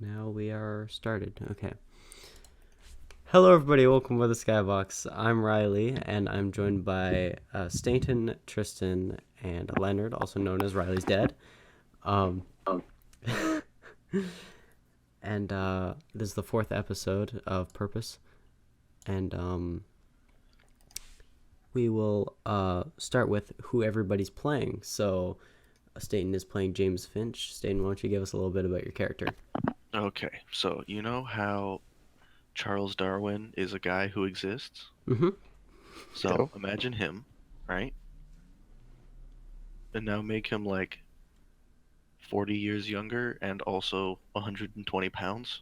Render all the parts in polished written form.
Now we are started. Okay. Hello, everybody. Welcome to the Skybox. I'm Riley, and I'm joined by Stanton, Tristan, and Leonard, also known as Riley's dad. Um, and this is the fourth episode of Purpose, and we will start with who everybody's playing. So, Stanton is playing James Finch. Stanton, why don't you give us a little bit about your character? Okay, so you know how Charles Darwin is a guy who exists? Mm-hmm. So Yep. imagine him, right? And now make him like 40 years younger and also 120 pounds.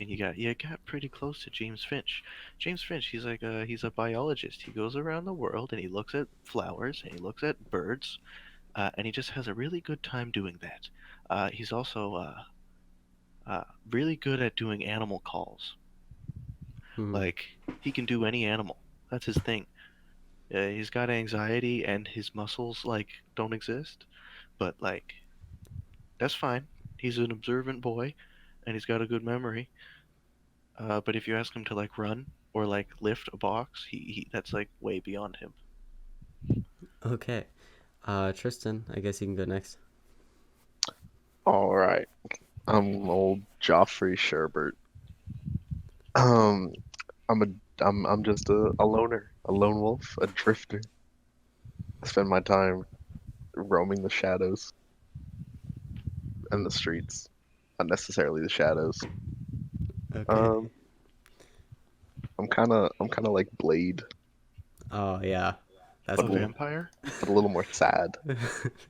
And you got pretty close to James Finch. James Finch, he's a biologist. He goes around the world and he looks at flowers and he looks at birds, and he just has a really good time doing that. He's also really good at doing animal calls. Mm-hmm. Like he can do any animal. That's his thing. He's got anxiety and his muscles like don't exist, but like that's fine. He's an observant boy and he's got a good memory. But if you ask him to like run or like lift a box, he that's like way beyond him. Okay. Tristan, I guess you can go next. All right. I'm old Joffrey Sherbert. Um, I'm just a loner, a lone wolf, a drifter. I spend my time roaming the shadows and the streets, not necessarily the shadows. Okay. Um, I'm kind of like Blade, Oh yeah, that's A but a cool. little, vampire? but a little more sad.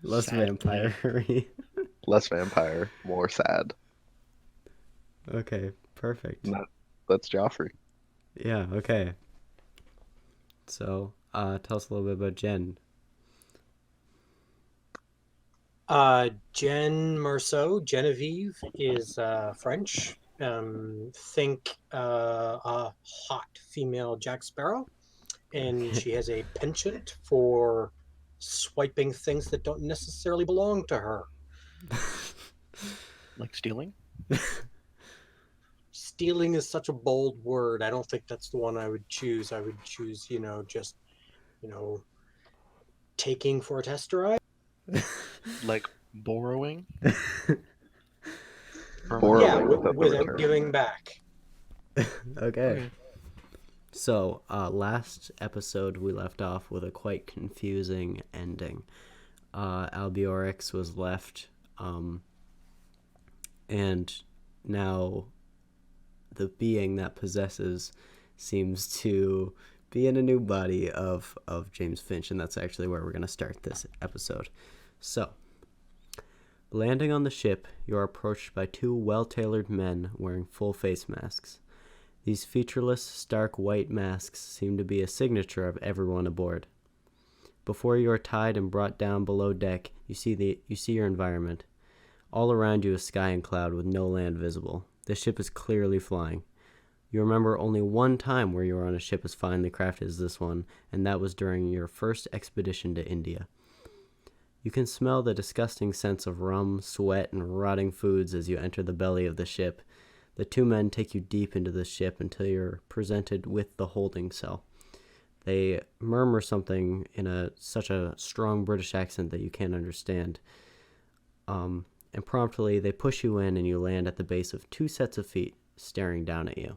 Less Sad vampire. Blade. Less vampire, more sad. Okay, perfect. And that's Joffrey. Yeah. Okay. So, tell us a little bit about Jen. Jen Marceau, Genevieve, is French. Think a hot female Jack Sparrow, and Okay. she has a penchant for swiping things that don't necessarily belong to her. Like stealing? Stealing is such a bold word. I don't think that's the one I would choose. I would choose, just, you know, taking for a test drive. Like borrowing from Yeah, Borrowing another? without the without return. giving back. Okay. Okay. So, last episode we left off with a quite confusing ending. Albiorix was left, and now the being that possesses seems to be in a new body of James Finch, and that's actually where we're going to start this episode. So, landing on the ship, you are approached by two well-tailored men wearing full face masks. These featureless, stark white masks seem to be a signature of everyone aboard. Before you are tied and brought down below deck, you see your environment. All around you is sky and cloud with no land visible. The ship is clearly flying. You remember only one time where you were on a ship as finely crafted as this one, and that was during your first expedition to India. You can smell the disgusting scents of rum, sweat, and rotting foods as you enter the belly of the ship. The two men take you deep into the ship until you're presented with the holding cell. They murmur something in such a strong British accent that you can't understand. And promptly they push you in and you land at the base of two sets of feet staring down at you.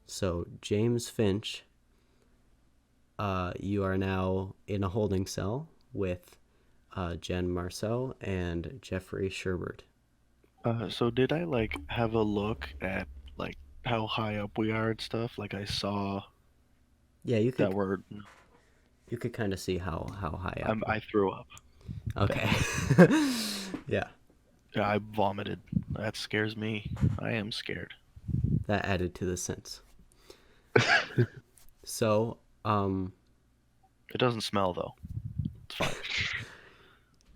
So, James Finch, you are now in a holding cell with Jen Marceau and Jeffrey Sherbert. So did I like have a look at like how high up we are and stuff? Like I saw Yeah, you that could. we're You could kind of see how high up. I threw up. Okay. Yeah, Yeah, I vomited. That scares me. I am scared. that added to the sense. So, It doesn't smell though. It's fine.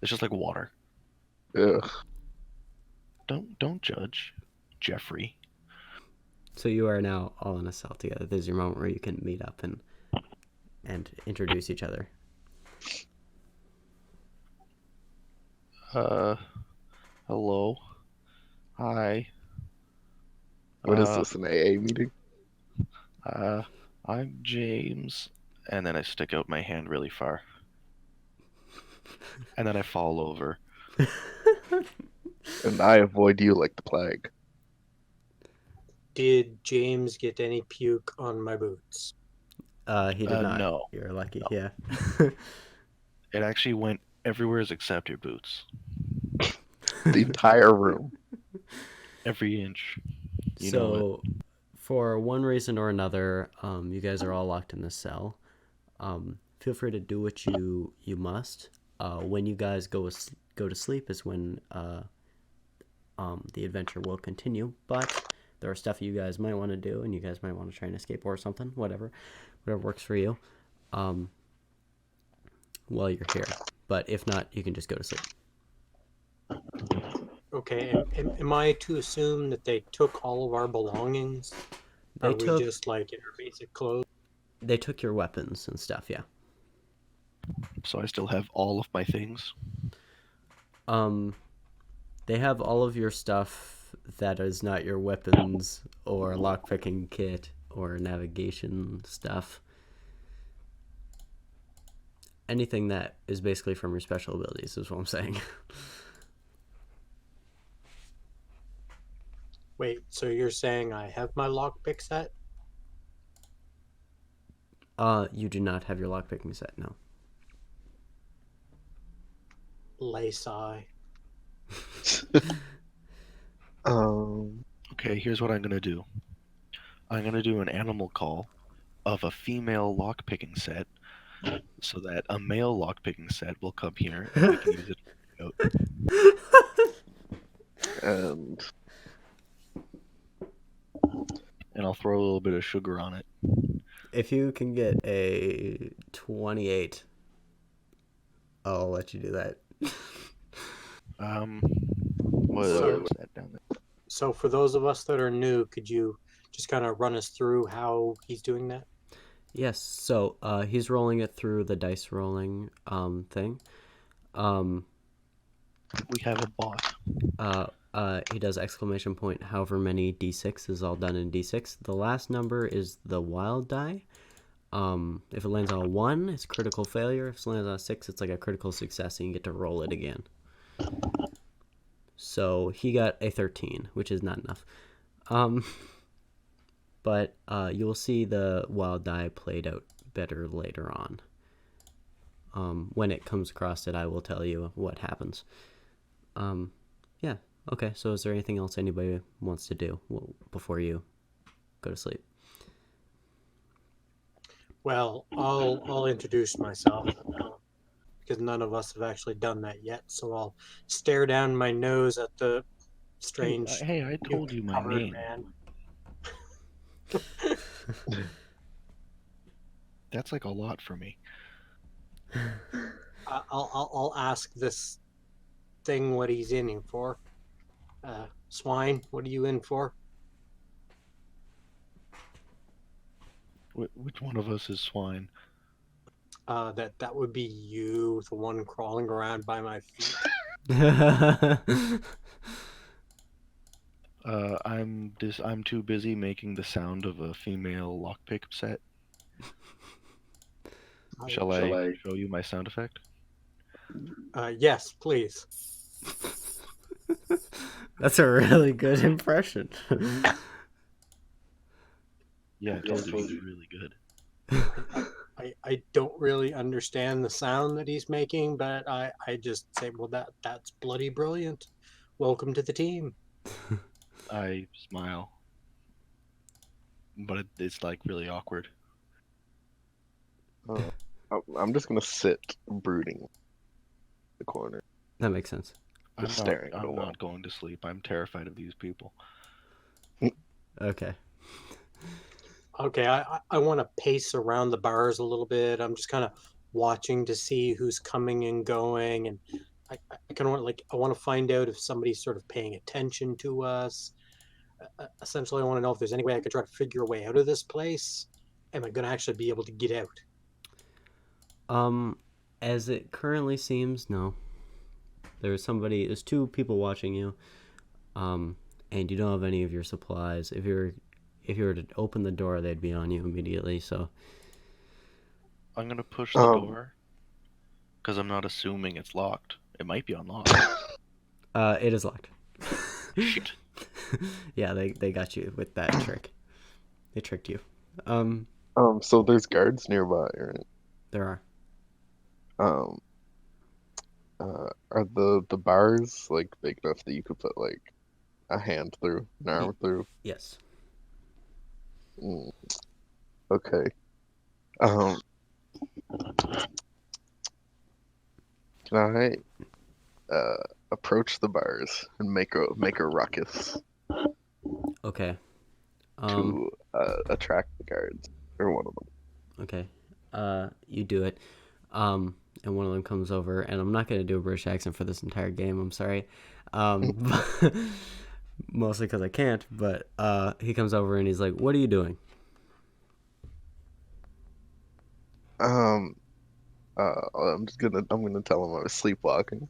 It's just like water. Ugh. Don't judge, Jeffrey. so you are now all in a cell together. This is your moment where you can meet up and introduce each other. Hello. Hi. What is Uh, this, an AA meeting? I'm James. And then I stick out my hand really far. And then I fall over. And I avoid you like the plague. Did James get any puke on my boots? He did not. No. You're lucky. No. Yeah. It actually went everywhere except your boots. The entire room. Every inch. You so, know it. for one reason or another, you guys are all locked in this cell. Feel free to do what you must. When you guys go to sleep is when the adventure will continue. But there are stuff you guys might want to do, and you guys might want to try and escape or something. Whatever works for you. While you're here. But if not, you can just go to sleep. Okay, am I to assume that they took all of our belongings? They Are took we just like in our basic clothes? they took your weapons and stuff. Yeah. So I still have all of my things. They have all of your stuff that is not your weapons or lockpicking kit or navigation stuff. Anything that is basically from your special abilities is what I'm saying. Wait, so you're saying I have my lockpick set? You do not have your lockpicking set, no. Lace-eye. Okay, here's what I'm gonna do. I'm gonna do an animal call of a female lockpicking set so that a male lockpicking set will come here and we can use it. And And I'll throw a little bit of sugar on it. If you can get a 28, I'll let you do that. What's that down there? So for those of us that are new, could you just kind of run us through how he's doing that? Yes, so he's rolling it through the dice rolling thing. We have a bot. He does exclamation point however many d6 is all done in d6. The last number is the wild die. If it lands on a 1, it's critical failure. If it lands on a 6, it's like a critical success and you get to roll it again. So he got a 13, which is not enough. But you will see the wild die played out better later on. When it comes across it, I will tell you what happens. Yeah. Okay, so is there anything else anybody wants to do before you go to sleep? Well, I'll introduce myself because none of us have actually done that yet. So I'll stare down my nose at the strange. Hey, I told you my covered name. man. That's like a lot for me. I'll ask this thing what he's in for. Swine, what are you in for? Which one of us is swine? That would be you, the one crawling around by my feet. I'm too busy making the sound of a female lockpick set. Shall I show you my sound effect? Yes, please. That's a really good impression. Yeah, I told you it was really good. I don't really understand the sound that he's making, but I just say, well, that's bloody brilliant. Welcome to the team. I smile, but it's like really awkward. oh, I'm just gonna sit brooding in the corner, That makes sense. just staring at a I'm wall. not going to sleep. I'm terrified of these people. Okay. Okay, I want to pace around the bars a little bit. I'm just kind of watching to see who's coming and going, and I kind of want I want to find out if somebody's sort of paying attention to us. Essentially, I want to know if there's any way I could try to figure a way out of this place. Am I going to actually be able to get out? As it currently seems, no. There's two people watching you, and you don't have any of your supplies. If you were to open the door, they'd be on you immediately. So, I'm gonna push the door because I'm not assuming it's locked. It might be unlocked. it is locked. Shit. Yeah, they got you with that trick. They tricked you. So there's guards nearby, right? There are. Um, are the bars like big enough that you could put like a hand through, an arm through? Yes. Mm, okay. Um, can I approach the bars and make a ruckus Okay. to attract the guards, or one of them? Okay. You do it. And one of them comes over, and I'm not gonna do a British accent for this entire game. I'm sorry. Mostly because I can't. But he comes over and he's like, "What are you doing?" I'm gonna tell him I was sleepwalking.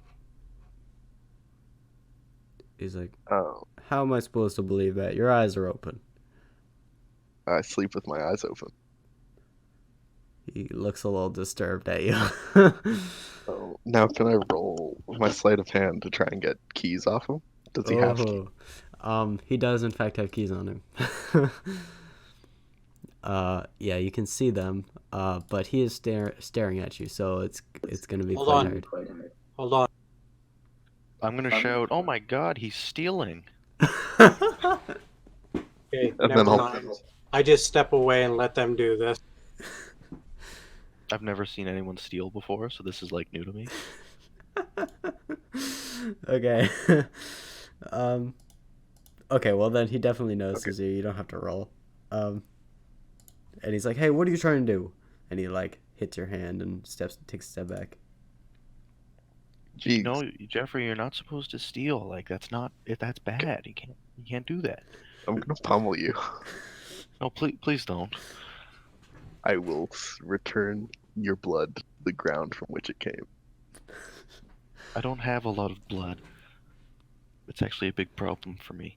He's like, Um, "How am I supposed to believe that? Your eyes are open." I sleep with my eyes open. He looks a little disturbed at you. Now can I roll my sleight of hand to try and get keys off him? Does he have keys? He does in fact have keys on him. Yeah, you can see them. But he is staring at you, so it's gonna be Hold quite on. hard. Hold on. I'm gonna shout, "Oh my God, he's stealing!" Okay, And never then I'll- mind. I just step away and let them do this. I've never seen anyone steal before, so this is like new to me. Okay. Okay, well then he definitely notices you. You don't have to roll. And he's like, "Hey, what are you trying to do?" And he like hits your hand and takes a step back. Jeez. No, Jeffrey, you're not supposed to steal. Like that's bad. You can't do that. I'm gonna pummel you. No, please don't. I will return your blood to the ground from which it came. I don't have a lot of blood. It's actually a big problem for me.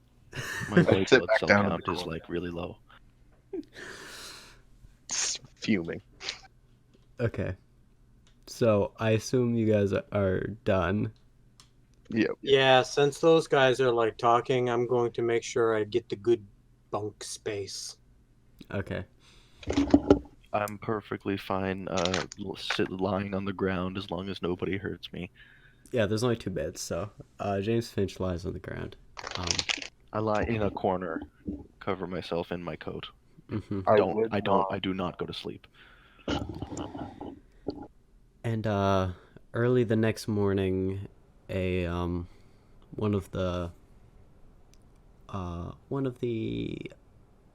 My white Sit blood back cell down in count the is corner. like really low. It's fuming. Okay. So I assume you guys are done. Yep. Yeah, since those guys are like talking, I'm going to make sure I get the good bunk space. Okay. I'm perfectly fine lying on the ground as long as nobody hurts me. Yeah, there's only two beds, so James Finch lies on the ground. I lie in a corner, cover myself in my coat. Mm-hmm. I do not go to sleep. And early the next morning, one of the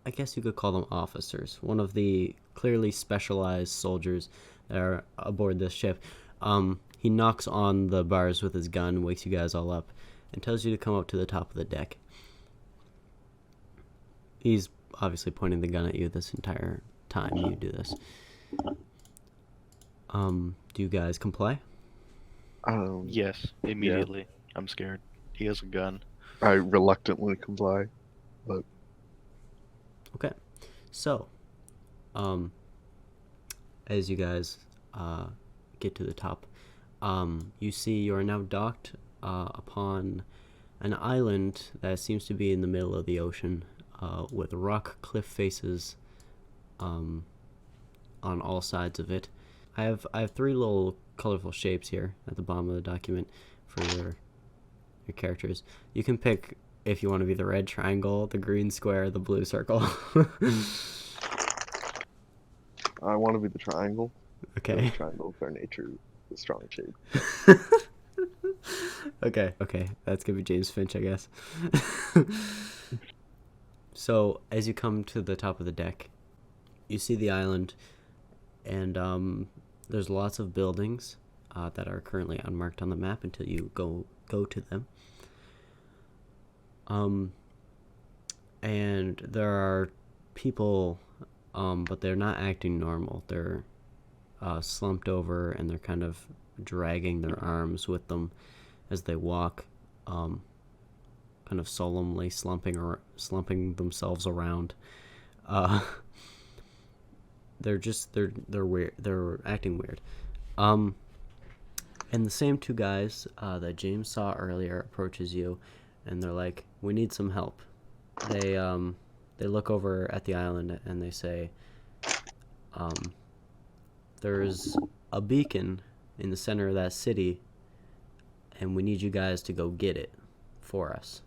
I guess you could call them officers, one of the clearly specialized soldiers that are aboard this ship, he knocks on the bars with his gun, wakes you guys all up, and tells you to come up to the top of the deck. He's obviously pointing the gun at you this entire time you do this. Do you guys comply? Yes, immediately. I'm scared. He has a gun. I reluctantly comply. But Okay. So, as you guys get to the top, you see you are now docked upon an island that seems to be in the middle of the ocean, with rock cliff faces on all sides of it. I have three little colorful shapes here at the bottom of the document for your characters. You can pick if you want to be the red triangle, the green square, the blue circle. I want to be the triangle. Okay. Triangles are nature's strong shade. Okay, that's gonna be James Finch, I guess. So as you come to the top of the deck, you see the island, and there's lots of buildings that are currently unmarked on the map until you go to them. And there are people, but they're not acting normal. They're slumped over, and they're kind of dragging their arms with them as they walk, kind of solemnly slumping themselves around. They're weird. They're acting weird. And the same two guys that James saw earlier approaches you, and they're like, "We need some help." They look over at the island and they say, "There's a beacon in the center of that city, and we need you guys to go get it for us."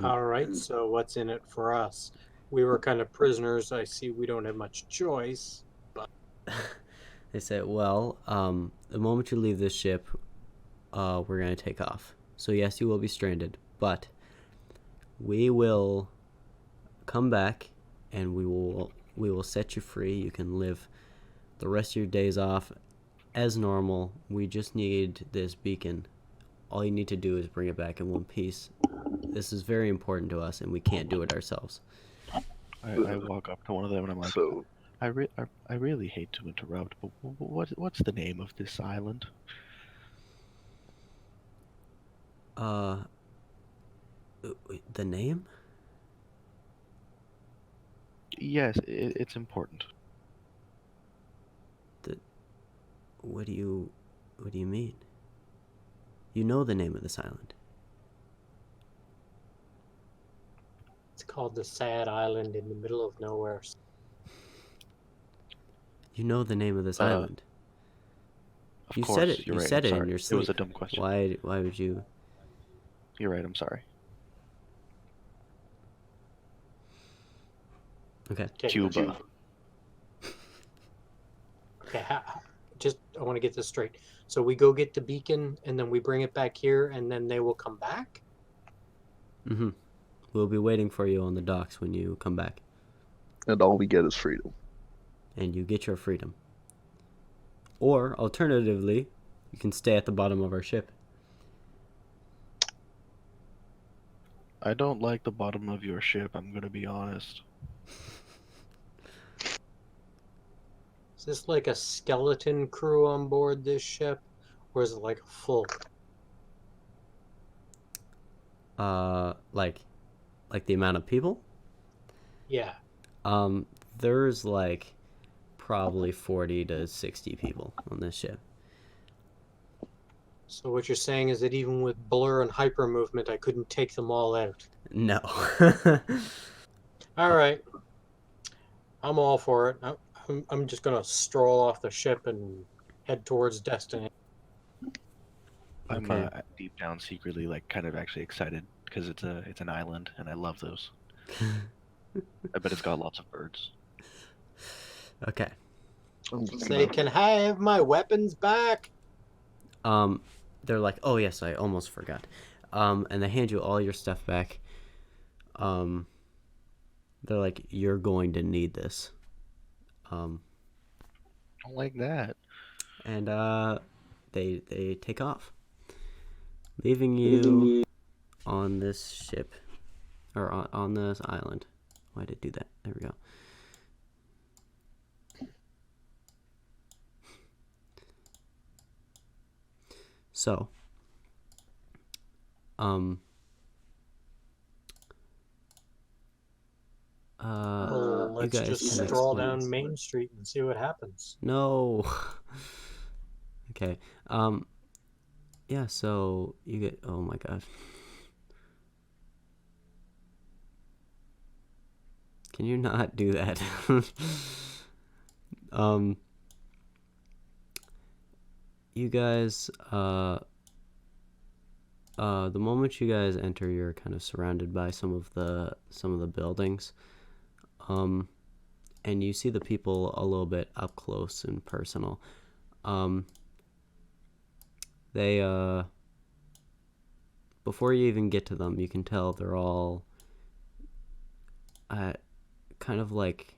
All right, so what's in it for us? We were kind of prisoners. I see we don't have much choice. They say, "Well, the moment you leave this ship, we're going to take off. So yes, you will be stranded, but we will come back and we will set you free. You can live the rest of your days off as normal. We just need this beacon. All you need to do is bring it back in one piece. This is very important to us, and we can't do it ourselves." I walk up to one of them and I'm like, So, I really hate to interrupt, but what's the name of this island? The name? Yes, it's important. What do you mean? You know the name of this island. It's called the Sad Island in the middle of nowhere. You know the name of this island. Of You course, said it. you're You right. said I'm it in sorry. your It sleep. was a dumb question. Why would you? You're right. I'm sorry. Okay. Cuba. Okay, I want to get this straight. So we go get the beacon, and then we bring it back here, and then they will come back? Mm-hmm. We'll be waiting for you on the docks when you come back, and all we get is freedom. and you get your freedom. Or alternatively, you can stay at the bottom of our ship. I don't like the bottom of your ship, I'm gonna be honest. Is this like a skeleton crew on board this ship, or is it like a full? Like the amount of people? Yeah. There's like probably 40 to 60 people on this ship. So what you're saying is that even with blur and hyper movement, I couldn't take them all out. No. All right. I'm all for it. I'm just gonna stroll off the ship and head towards destiny. I'm Okay. deep down secretly like kind of actually excited because it's an island and I love those. I bet it's got lots of birds. Okay. I'm just They gonna, can have my weapons back. They're like, "Oh yes, I almost forgot." And they hand you all your stuff back. They're like, "You're going to need this." I don't like that. And they take off, leaving you on this ship, or on this island. Why did it do that? There we go. So, Well, you let's guys just can stroll explain. down Main Street and see what happens. No. Okay. Yeah. So you get. Oh my god. Can you not do that? You guys. The moment you guys enter, you're kind of surrounded by some of the buildings. and you see the people a little bit up close and personal. They before you even get to them, you can tell they're all kind of like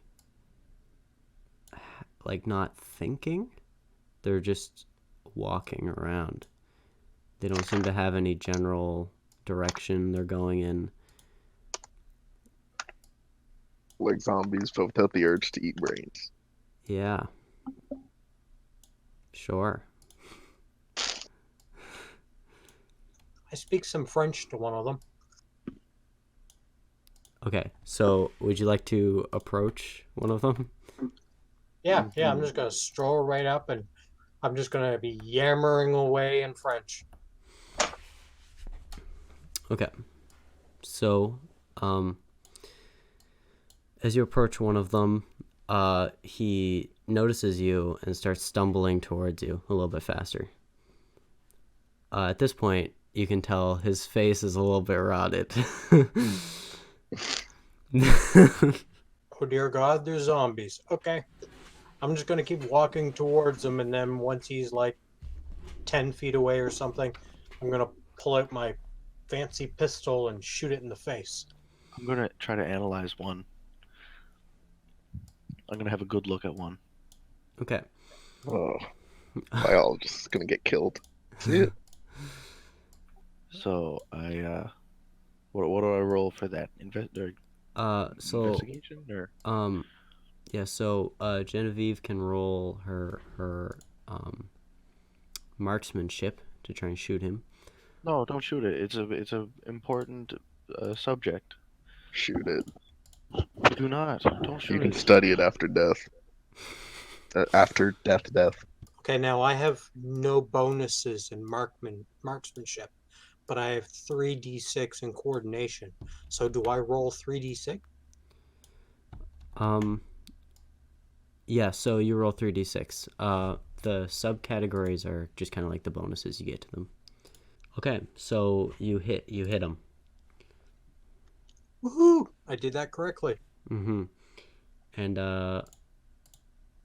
not thinking. They're just walking around. They don't seem to have any general direction they're going in. Like zombies, but without the urge to eat brains. Yeah. Sure. I speak some French to one of them. Okay, so would you like to approach one of them? Yeah, I'm just gonna stroll right up and I'm just gonna be yammering away in French. Okay. So, as you approach one of them, he notices you and starts stumbling towards you a little bit faster. At this point, you can tell his face is a little bit rotted. Oh dear God, there's zombies. Okay. I'm just gonna keep walking towards him, and then once he's like 10 feet away or something, I'm gonna pull out my fancy pistol and shoot it in the face. I'm gonna try to analyze one. I'm gonna have a good look at one. Okay. Oh, biologist is gonna get killed. See it? So what do I roll for that? So Investigation or yeah. So Genevieve can roll her marksmanship to try and shoot him. no? Don't shoot it. It's a important subject. Shoot it. Do not. Don't You shoot can it. study it after death. After death. Okay, now I have no bonuses in marksmanship, but I have 3d6 in coordination. So do I roll 3d6? Yeah. So you roll 3d6. The subcategories are just kind of like the bonuses you get to them. Okay. So you hit him. Woohoo! I did that correctly. Mm-hmm.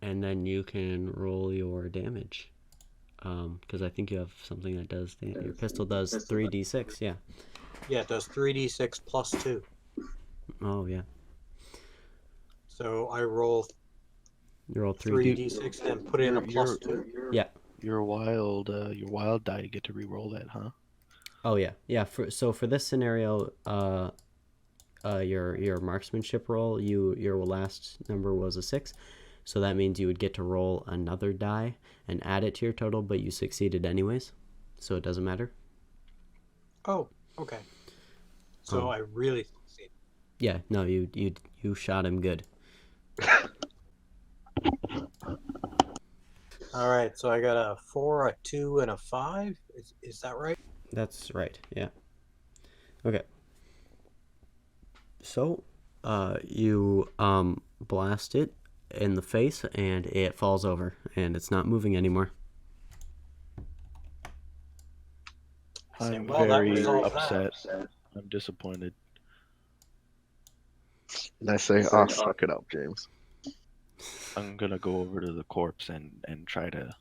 And then you can roll your damage. Because I think you have something that does your pistol does 3d6. Yeah. Yeah, it does 3d6 plus 2. Oh yeah. So I roll You roll 3d. 3d6 and put in a plus 2. Yeah. Your wild die. You get to re-roll that, huh? Oh yeah. Yeah. So for this scenario, your marksmanship roll, your last number was a 6. So that means you would get to roll another die and add it to your total, but you succeeded anyways, so it doesn't matter. Oh, okay. So I really succeeded. Yeah, no, you shot him good. All right, so I got a 4, a 2, and a 5. Is that right? That's right. Yeah. Okay. So, you blast it in the face, and it falls over, and it's not moving anymore. I'm Well, that very resolves upset. that. I'm disappointed. And I say, ah, suck it up, James. I'm gonna go over to the corpse and try to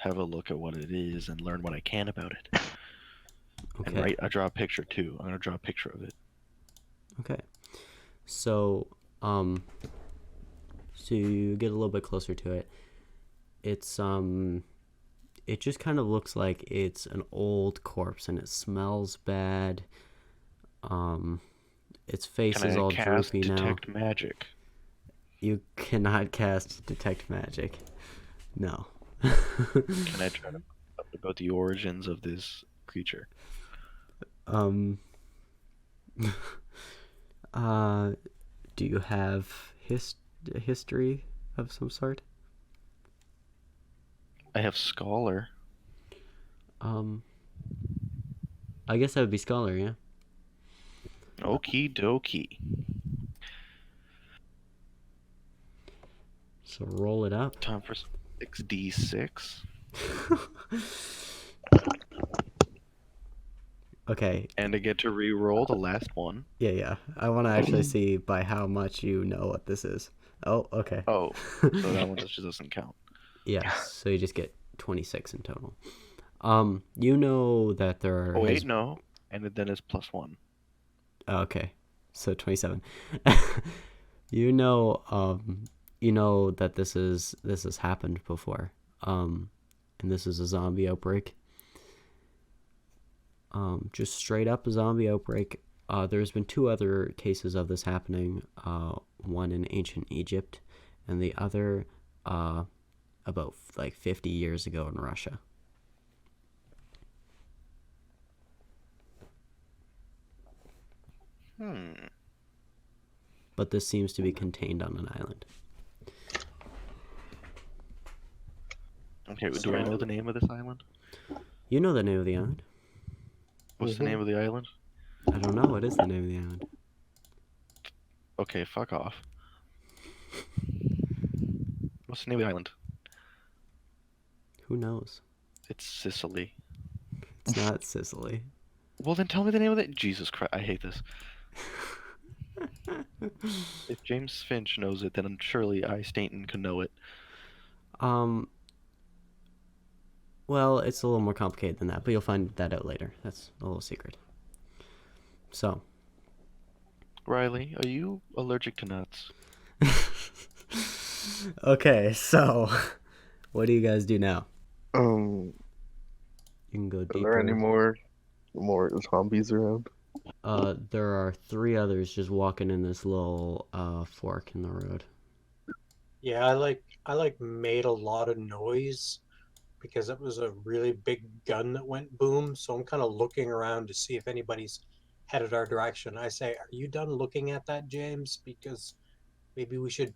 have a look at what it is and learn what I can about it. Okay. And I draw a picture too. I'm gonna draw a picture of it. Okay. So, so you get a little bit closer to it. It's it just kind of looks like it's an old corpse, and it smells bad. Its face Can is I all cast droopy now. detect magic? You cannot cast detect magic. No. Can I try to find out about the origins of this creature? Do you have history of some sort? I have scholar. I guess that would be scholar, yeah. Okie dokie. So roll it up. Time for some 6d6. Okay. And I get to re-roll the last one. Yeah. I want to actually see by how much you know what this is. Oh, okay. Oh, so that one just doesn't count. Yes, so you just get 26 in total. You know that there Oh wait, has... no, and then it's +1. Okay, so 27. You know, you know that this has happened before. And this is a zombie outbreak. Just straight up a zombie outbreak. There's been 2 other cases of this happening. One in ancient Egypt, and the other about like 50 years ago in Russia. But this seems to be contained on an island. Okay, do I know the name of this island? You know the name of the island? What's the name of the island? I don't know. What is the name of the island? Okay, fuck off. What's the name of the island? Who knows? It's Sicily. It's not Sicily. Well, then tell me the name of it. Jesus Christ, I hate this. If James Finch knows it, then surely I, Stanton, can know it. Well, it's a little more complicated than that, but you'll find that out later. That's a little secret. So, Riley, are you allergic to nuts? okay, so what do you guys do now? Um, You can go are there any deeper. more zombies around? There are 3 others just walking in this little fork in the road. Yeah, I made a lot of noise because it was a really big gun that went boom. So I'm kind of looking around to see if anybody's headed our direction. I say, are you done looking at that, James? Because maybe we should.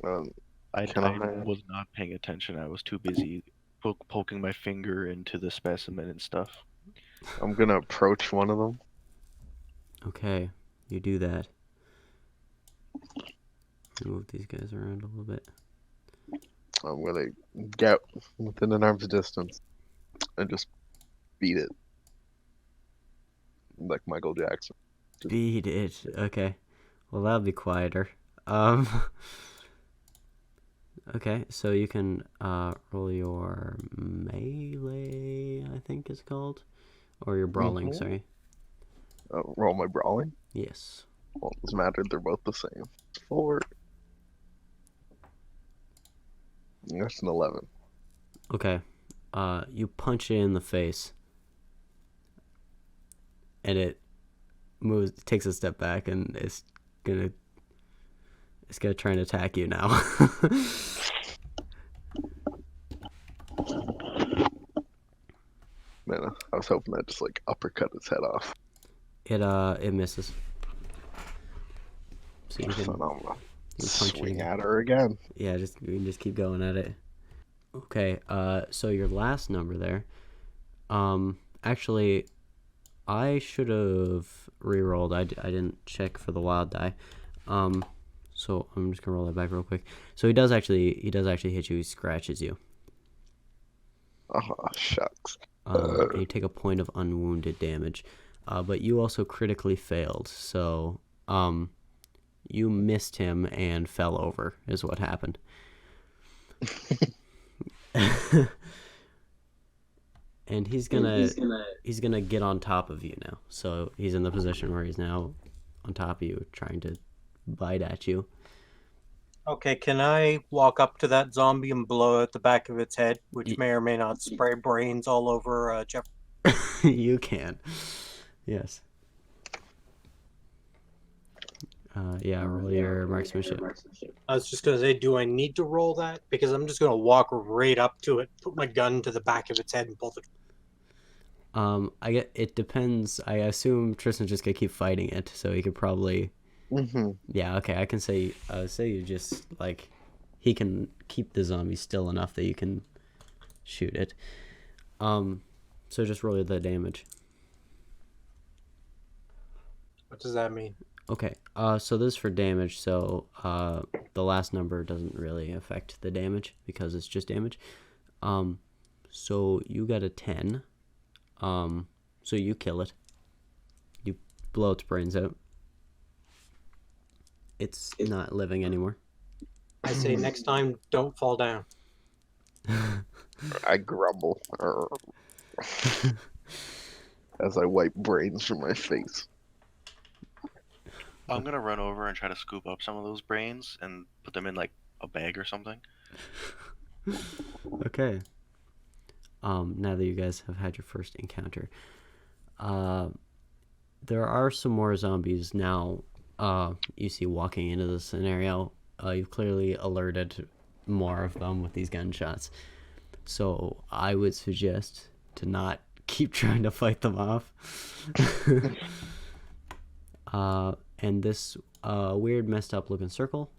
Um, I can I? was not paying attention. I was too busy poking my finger into the specimen and stuff. I'm gonna approach one of them. Okay, you do that. Move these guys around a little bit. I'm gonna get within an arm's distance and just beat it like Michael Jackson. Beat it. Okay. Well, that'll be quieter. Um. Okay, so you can roll your melee, I think it's called, or your brawling. Sorry. Roll my brawling. Yes. Well, it doesn't matter. They're both the same. 4. That's an 11. Okay. You punch it in the face, and it moves, takes a step back, and it's gonna try and attack you now. Man, I was hoping that just like uppercut its head off. It misses. So you can Phenomenal. you can punch it Swing again. at her again. Yeah, you can just keep going at it. Okay, so your last number there, actually, I should have re-rolled. I didn't check for the wild die. So I'm just gonna roll that back real quick. So he does actually hit you. He scratches you. Oh, shucks. And you take a point of unwounded damage. But you also critically failed. So you missed him and fell over is what happened. And he's gonna get on top of you now. So he's in the position where he's now on top of you, trying to bite at you. Okay, can I walk up to that zombie and blow out the back of its head, which Ye- may or may not spray brains all over Jeff? You can. Yes. Yeah, roll your marksmanship. I was just gonna say, do I need to roll that? Because I'm just gonna walk right up to it, put my gun to the back of its head, and pull the. It depends. I assume Tristan's just gonna keep fighting it, so he could probably. Yeah. Okay. I can say you just like, he can keep the zombie still enough that you can shoot it. So just roll the damage. What does that mean? Okay. So this is for damage. So the last number doesn't really affect the damage because it's just damage. So you got a 10. So you kill it. blow its brains out. It's not living anymore. I say next time, don't fall down. I grumble as I wipe brains from my face. I'm gonna run over and try to scoop up some of those brains and put them in like a bag or something. Okay. Now that you guys have had your first encounter, there are some more zombies now. You see walking into the scenario. You've clearly alerted more of them with these gunshots. So I would suggest to not keep trying to fight them off. And this weird, messed up looking circle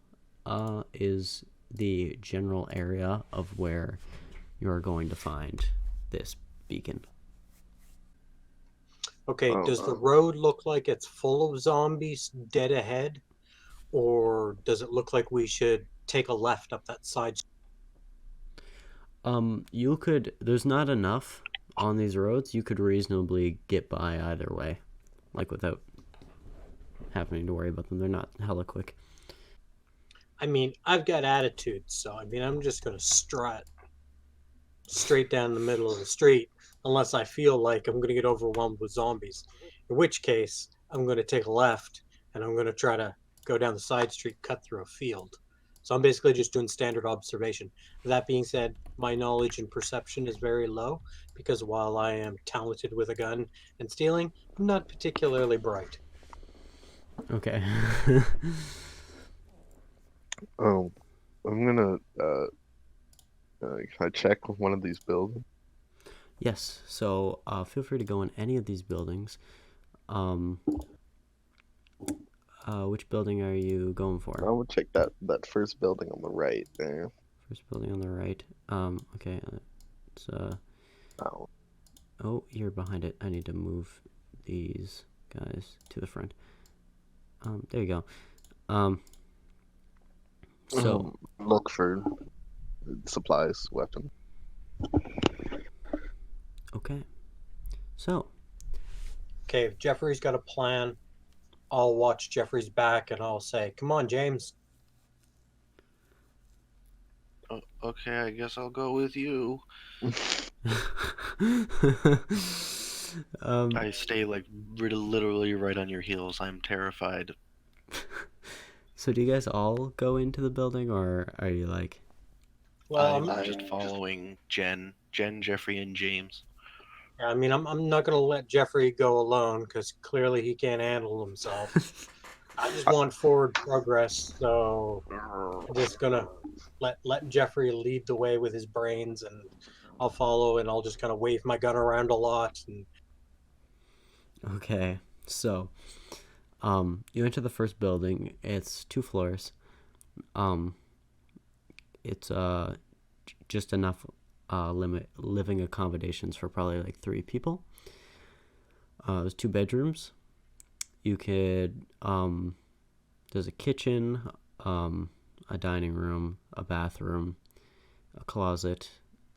is the general area of where you're going to find this beacon. Okay, does the road look like it's full of zombies dead ahead? Or does it look like we should take a left up that side? You could, there's not enough on these roads. You could reasonably get by either way, like without having to worry about them. They're not hella quick. I mean, I've got attitude, so I mean, I'm just going to strut straight down the middle of the street unless I feel like I'm going to get overwhelmed with zombies. In which case, I'm going to take a left and I'm going to try to go down the side street, cut through a field. So I'm basically just doing standard observation. That being said, my knowledge and perception is very low because while I am talented with a gun and stealing, I'm not particularly bright. Okay. I'm gonna can I check with one of these buildings? Yes. So feel free to go in any of these buildings. Which building are you going for? I would check that first building on the right there. First building on the right. Okay. It's Oh. Oh, you're behind it. I need to move these guys to the front. There you go. So Look for supplies, weapon. okay. So Okay, if Jeffrey's got a plan, I'll watch Jeffrey's back and I'll say, "Come on, James." Okay, I guess I'll go with you. I stay like literally right on your heels. I'm terrified. So do you guys all go into the building, or are you like? Well, I'm just following Jen, Jeffrey, and James. I mean, I'm not going to let Jeffrey go alone because clearly he can't handle himself. I just want forward progress, so I'm just going to let Jeffrey lead the way with his brains, and I'll follow, and I'll just kind of wave my gun around a lot. And Okay. So, you enter the first building. It's 2 floors. It's just enough living accommodations for probably like 3 people. There's 2 bedrooms. You could there's a kitchen, a dining room, a bathroom, a closet,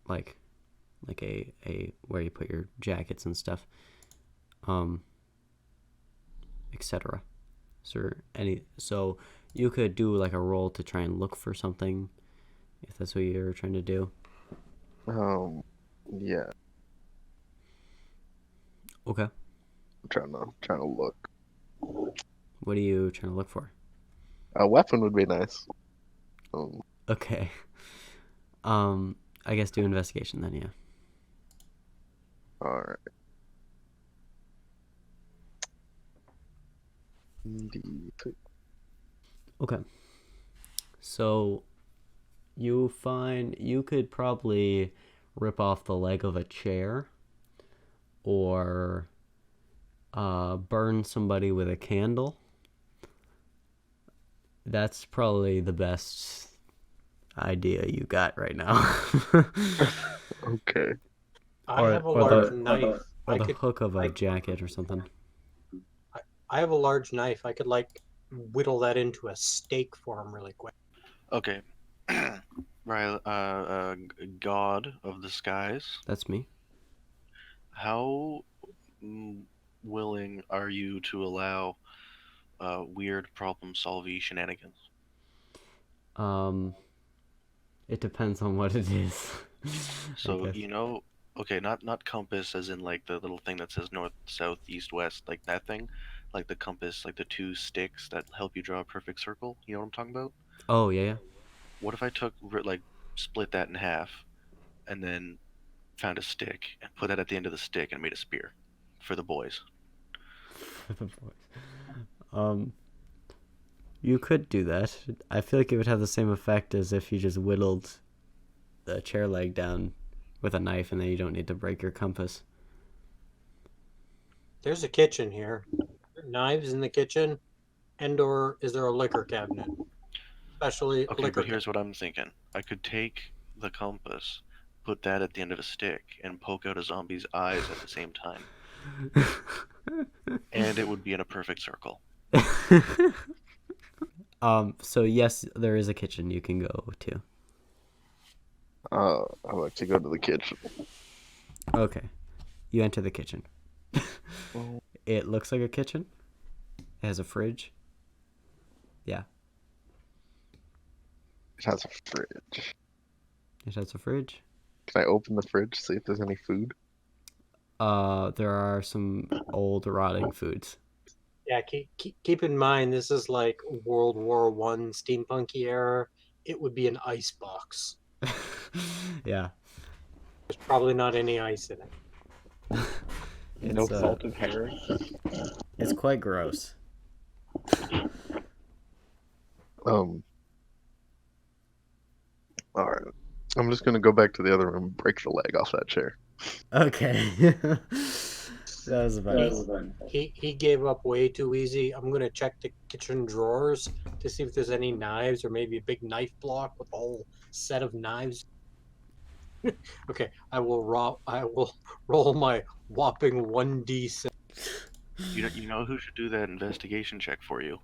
like a where you put your jackets and stuff, etc. So you could do like a roll to try and look for something if that's what you're trying to do. Yeah. Okay. I'm trying to look. What are you trying to look for? A weapon would be nice. Okay. I guess do investigation then, yeah. All right. Okay. So you could probably rip off the leg of a chair or burn somebody with a candle. That's probably the best idea you got right now. Okay. I have a large knife. Or the hook of a jacket or something. I have a large knife. I could like whittle that into a steak for him really quick. Okay. Right, God of the skies. That's me. How willing are you to allow weird problem-solving shenanigans? Um, it depends on what it is. I So, guess. okay, not compass as in like the little thing that says north, south, east, west, like that thing, like the compass, like the two sticks that help you draw a perfect circle. You know what I'm talking about? Oh yeah, What if I took like split that in half and then found a stick and put that at the end of the stick and made a spear for the boys? yeah. um, you could do that. I feel like it would have the same effect as if you just whittled the chair leg down with a knife, and then you don't need to break your compass. There's a kitchen here. Knives in the kitchen, and/or is there a liquor cabinet? Especially a Okay, liquor but here's cabinet. what I'm thinking. I could take the compass, put that at the end of a stick, and poke out a zombie's eyes at the same time, and it would be in a perfect circle. So yes, there is a kitchen you can go to. I like to go to the kitchen. Okay. You enter the kitchen. Oh. It looks like a kitchen. It has a fridge. Yeah, It has a fridge. it has a fridge. Can I open the fridge, see if there's any food? There are some old rotting foods. Yeah, keep in mind this is like World War One steampunky era. It would be an ice box. Yeah. There's probably not any ice in it. No It's salted herring. it's quite gross. All right. I'm just gonna go back to the other room and break the leg off that chair. Okay. That was fun. He gave up way too easy. I'm gonna check the kitchen drawers to see if there's any knives or maybe a big knife block with a whole set of knives. Okay, I will roll my whopping 1d6. You know who should do that investigation check for you?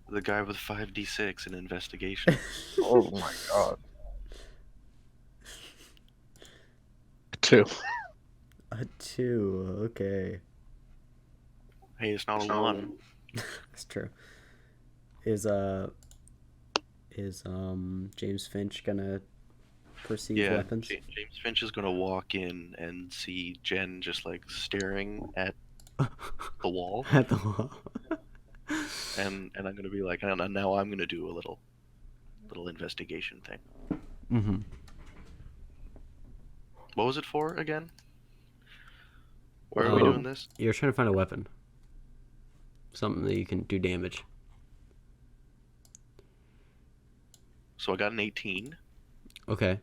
The guy with 5d6 in investigation. Oh my god. 2. A 2. Okay. Hey, it's not a 1. That's true. Is James Finch gonna perceive Yeah, weapons? James Finch is gonna walk in and see Jen just like staring at the wall, At the wall. and I'm gonna be like, and now I'm gonna do a little investigation thing. Mm-hmm. What was it for again? Where are we doing this? You're trying to find a weapon. Something that you can do damage. So I got an 18. Okay.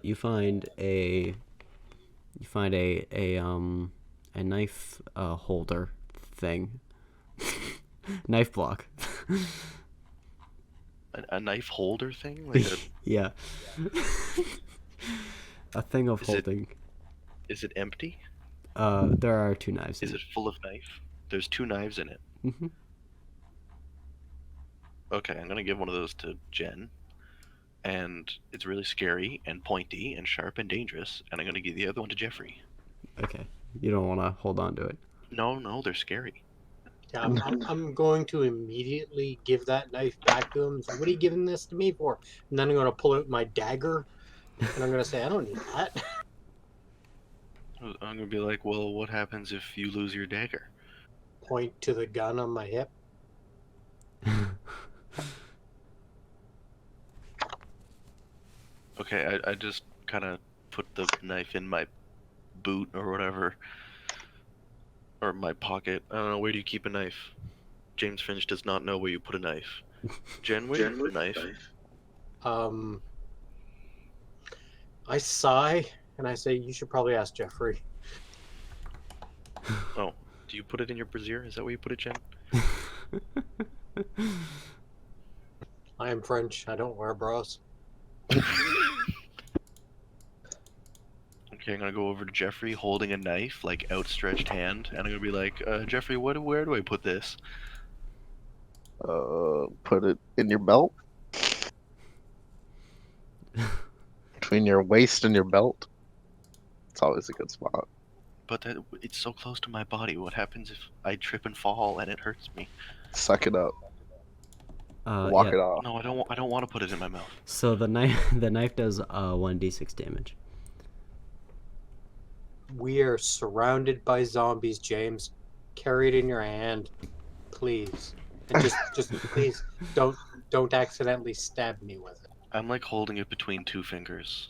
You find a knife holder thing. Knife block. A knife holder thing? Like Yeah. A thing of Is it- holding. is it empty? There are 2 knives. Is it full of knife? There's 2 knives in it. Mm-hmm. Okay, I'm gonna give one of those to Jen. And it's really scary and pointy and sharp and dangerous. And I'm gonna give the other one to Jeffrey. Okay. You don't want to hold on to it. No, they're scary. Yeah, I'm going to immediately give that knife back to him. So what are you giving this to me for? And then I'm going to pull out my dagger, and I'm going to say, I don't need that. I'm gonna be like, well, what happens if you lose your dagger? Point to the gun on my hip. Okay, I just kind of put the knife in my boot or whatever, or my pocket. I don't know, where do you keep a knife? James Finch does not know where you put a knife. Jen, where do you put a knife? I sigh and I say, you should probably ask Jeffrey. Oh, do you put it in your brassiere? Is that where you put it, Jen? I am French. I don't wear bras. Okay, I'm gonna go over to Jeffrey holding a knife, like outstretched hand, and I'm gonna be like, Jeffrey, where do I put this? Put it in your belt. Between your waist and your belt. It's always a good spot. But it's so close to my body. What happens if I trip and fall and it hurts me? Suck it up. Walk Yeah. it off. No, I don't want to put it in my mouth. So the knife does 1d6 damage. We are surrounded by zombies, James. Carry it in your hand, please. And just please don't accidentally stab me with it. I'm like holding it between two fingers,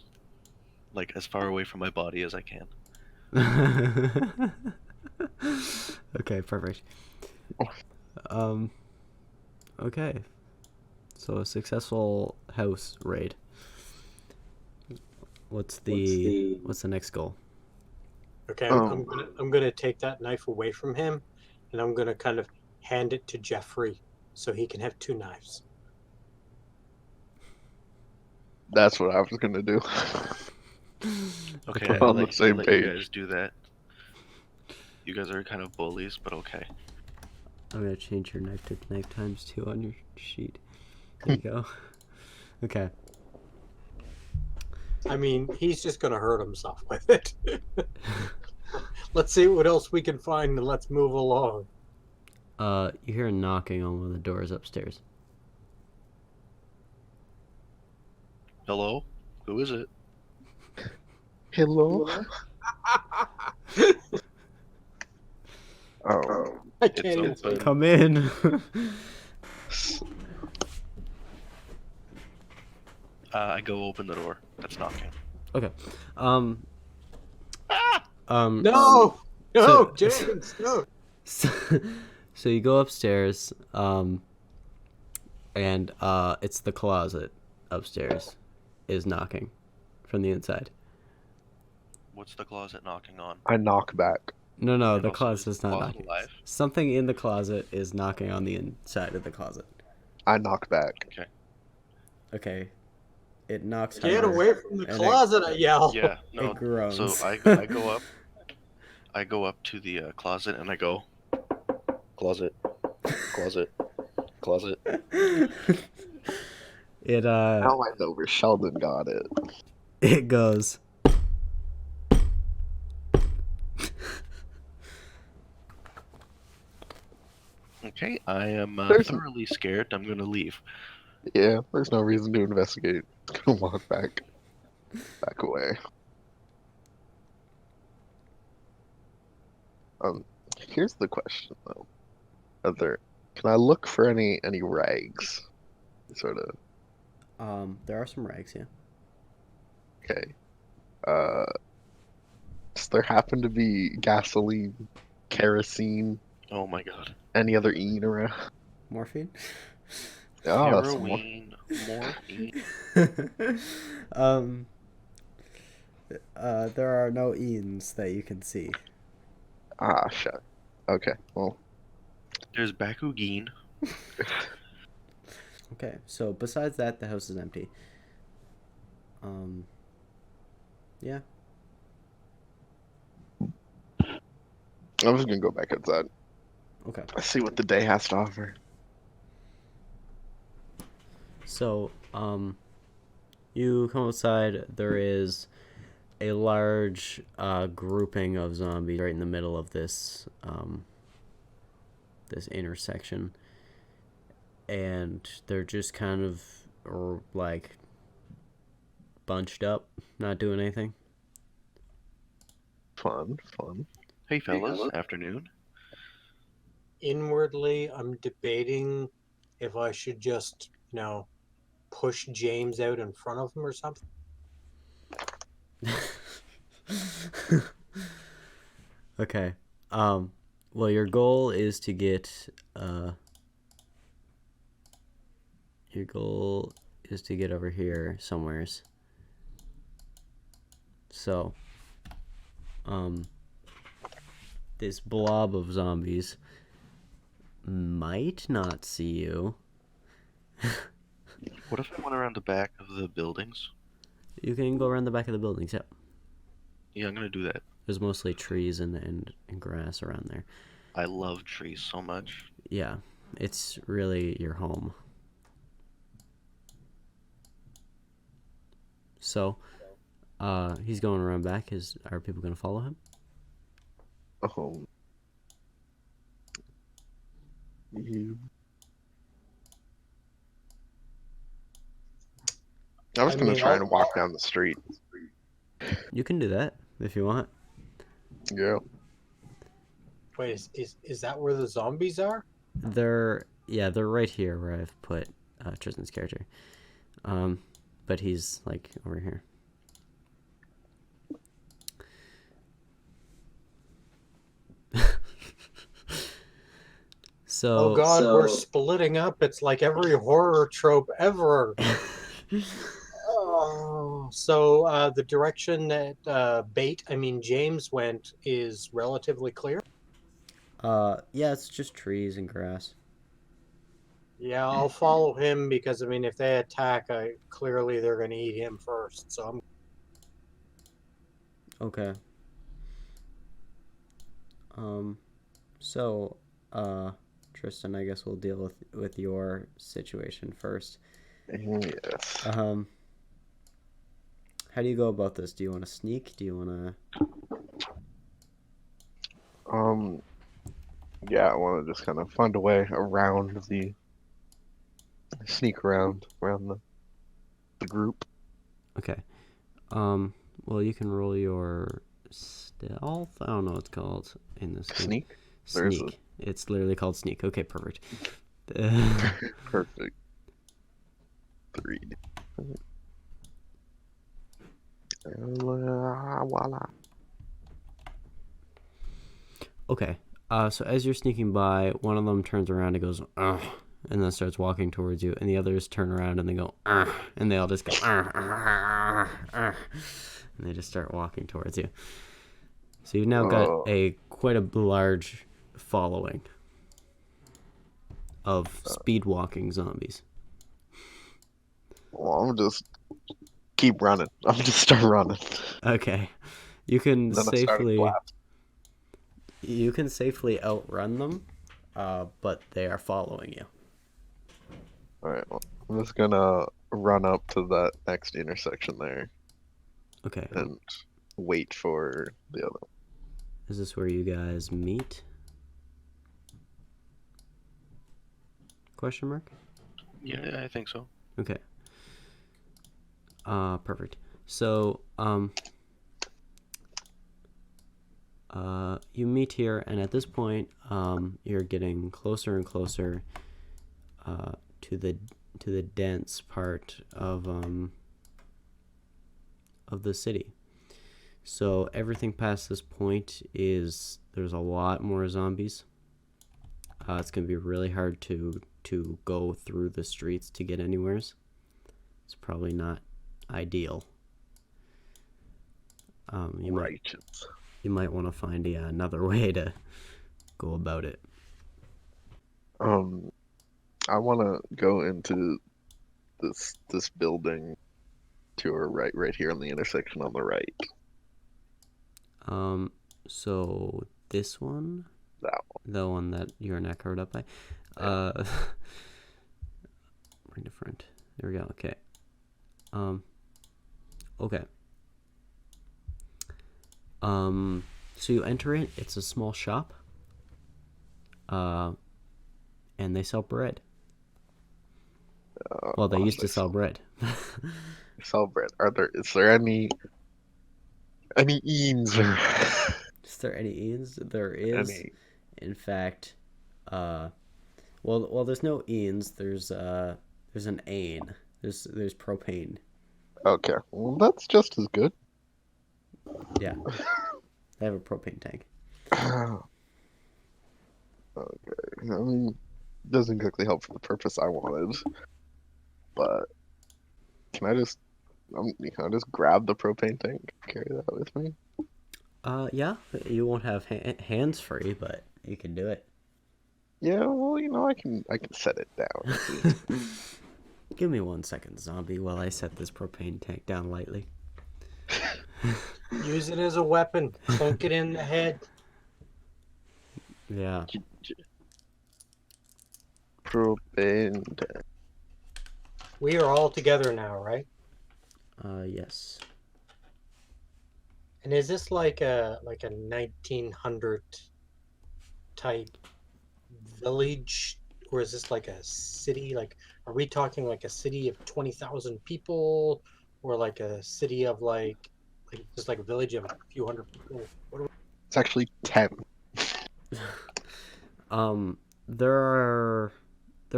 like as far away from my body as I can. Okay, perfect. Okay. So a successful house raid. What's the next goal? Okay, Oh. I'm gonna take that knife away from him, and I'm gonna kind of hand it to Jeffrey so he can have 2 knives. That's what I was gonna do. Okay, Okay. On the same let page. you guys do that. You guys are kind of bullies, but okay. I'm gonna change your knife to knife times 2 on your sheet. There you go. Okay. I mean, he's just gonna hurt himself with it. Let's see what else we can find, and let's move along. You hear a knocking on one of the doors upstairs. Hello? Who is it? Hello? Oh. I It's can't even say open. Come in. I go open the door. That's knocking. Okay. No, So- James, no. So you go upstairs, and it's the closet upstairs is knocking from the inside. What's the closet knocking on? I knock back. No, And the also, closet is is the not closet knocking. alive? Something in the closet is knocking on the inside of the closet. I knock back. Okay. Okay. It knocks Get harder, away from the and closet, I yell. Yeah, no. It groans. So I go up. I go up to the closet and I go, closet, closet, closet. It Now I know where Sheldon got it. it goes. Okay, I am There's- thoroughly scared. I'm gonna leave. Yeah, there's no reason to investigate. Gonna walk back away. Here's the question though. Can I look for any rags? Sort of. There are some rags, yeah. Okay. Does there happen to be gasoline, kerosene, Oh my god. any other E around? Morphine. Oh, some more. Heroin, morphine. There are no Eans that you can see. Ah, shit. Okay, well, There's Bakugine. Okay, so besides that, the house is empty. Yeah. I'm just gonna go back outside. Okay. Let's see what the day has to offer. So, you come outside. There is a large grouping of zombies right in the middle of this this intersection, and they're just kind of like bunched up, not doing anything. Fun. Hey fellas, afternoon. Inwardly, I'm debating if I should just, push James out in front of him or something. Okay. Well, your goal is to get over here somewheres. So, this blob of zombies might not see you. What if I went around the back of the buildings? You can go around the back of the buildings. Yep. Yeah, I'm gonna do that. There's mostly trees and grass around there. I love trees so much. Yeah, it's really your home. So, he's going around back. Are people gonna follow him? Um, you. I was I gonna mean, try and walk down the street. You can do that if you want. Yeah. wait, is that where the zombies are? They're right here where I've put Tristan's character. But he's like over here. So Oh God, we're splitting up. It's like every horror trope ever. Oh, so the direction that James went is relatively clear. yeah, it's just trees and grass. Yeah, I'll follow him because I mean, if they attack, clearly they're going to eat him first. So I'm. Okay. Um, so, Tristan, I guess we'll deal with your situation first. Yes. How do you go about this? Do you want to sneak? Do you want to? Yeah, I want to just kind of find a way around sneak around the group. Okay. Well, you can roll your stealth. I don't know what it's called in this game. Sneak? Sneak. It's literally called sneak. Okay, perfect. Perfect. 3. Voila. Okay. So as you're sneaking by, one of them turns around and goes, "Ugh," and then starts walking towards you, and the others turn around and they go, "Ugh," and they all just go, "Ugh, ugh, ugh," and they just start walking towards you. So you've now got quite a large following of speed walking zombies. Well, I'm just keep running. I'm just start running. Okay. You can Then I started safely outrun them, but they are following you. Alright, well, I'm just gonna run up to that next intersection there Okay. and wait for the other. Is this where you guys meet? Question mark? Yeah, I think so. Okay. Perfect. So, you meet here, and at this point, you're getting closer and closer to the dense part of the city. So everything past this point there's a lot more zombies. It's gonna be really hard to go through the streets to get anywheres. It's probably not ideal. You might want to find another way to go about it. I want to go into this building to our right here on the intersection on the right. So this one, That one. the one that you're not covered up by, we're different. There we go. Okay. Okay. So you enter it. It's a small shop. And they sell bread. Well, they used to sell bread. Sell bread. Is there any Eanes or Is there any Ians? There is. any? In fact, well, there's no Ians. There's an Ain. There's propane. Okay, well that's just as good. Yeah, they have a propane tank. Okay, I mean, doesn't exactly help for the purpose I wanted, but can I just grab the propane tank, carry that with me? Yeah, you won't have hands free, but you can do it. Yeah, well, I can set it down. Give me 1 second, zombie, while I set this propane tank down lightly. Use it as a weapon. Clunk it in the head. Yeah. Propane tank. We are all together now, right? Yes. And is this like a 1900 type village, or is this like a city? Like, are we talking like a city of 20,000 people, or like a city of like just like a village of a few hundred people? What are It's actually 10. Um, there are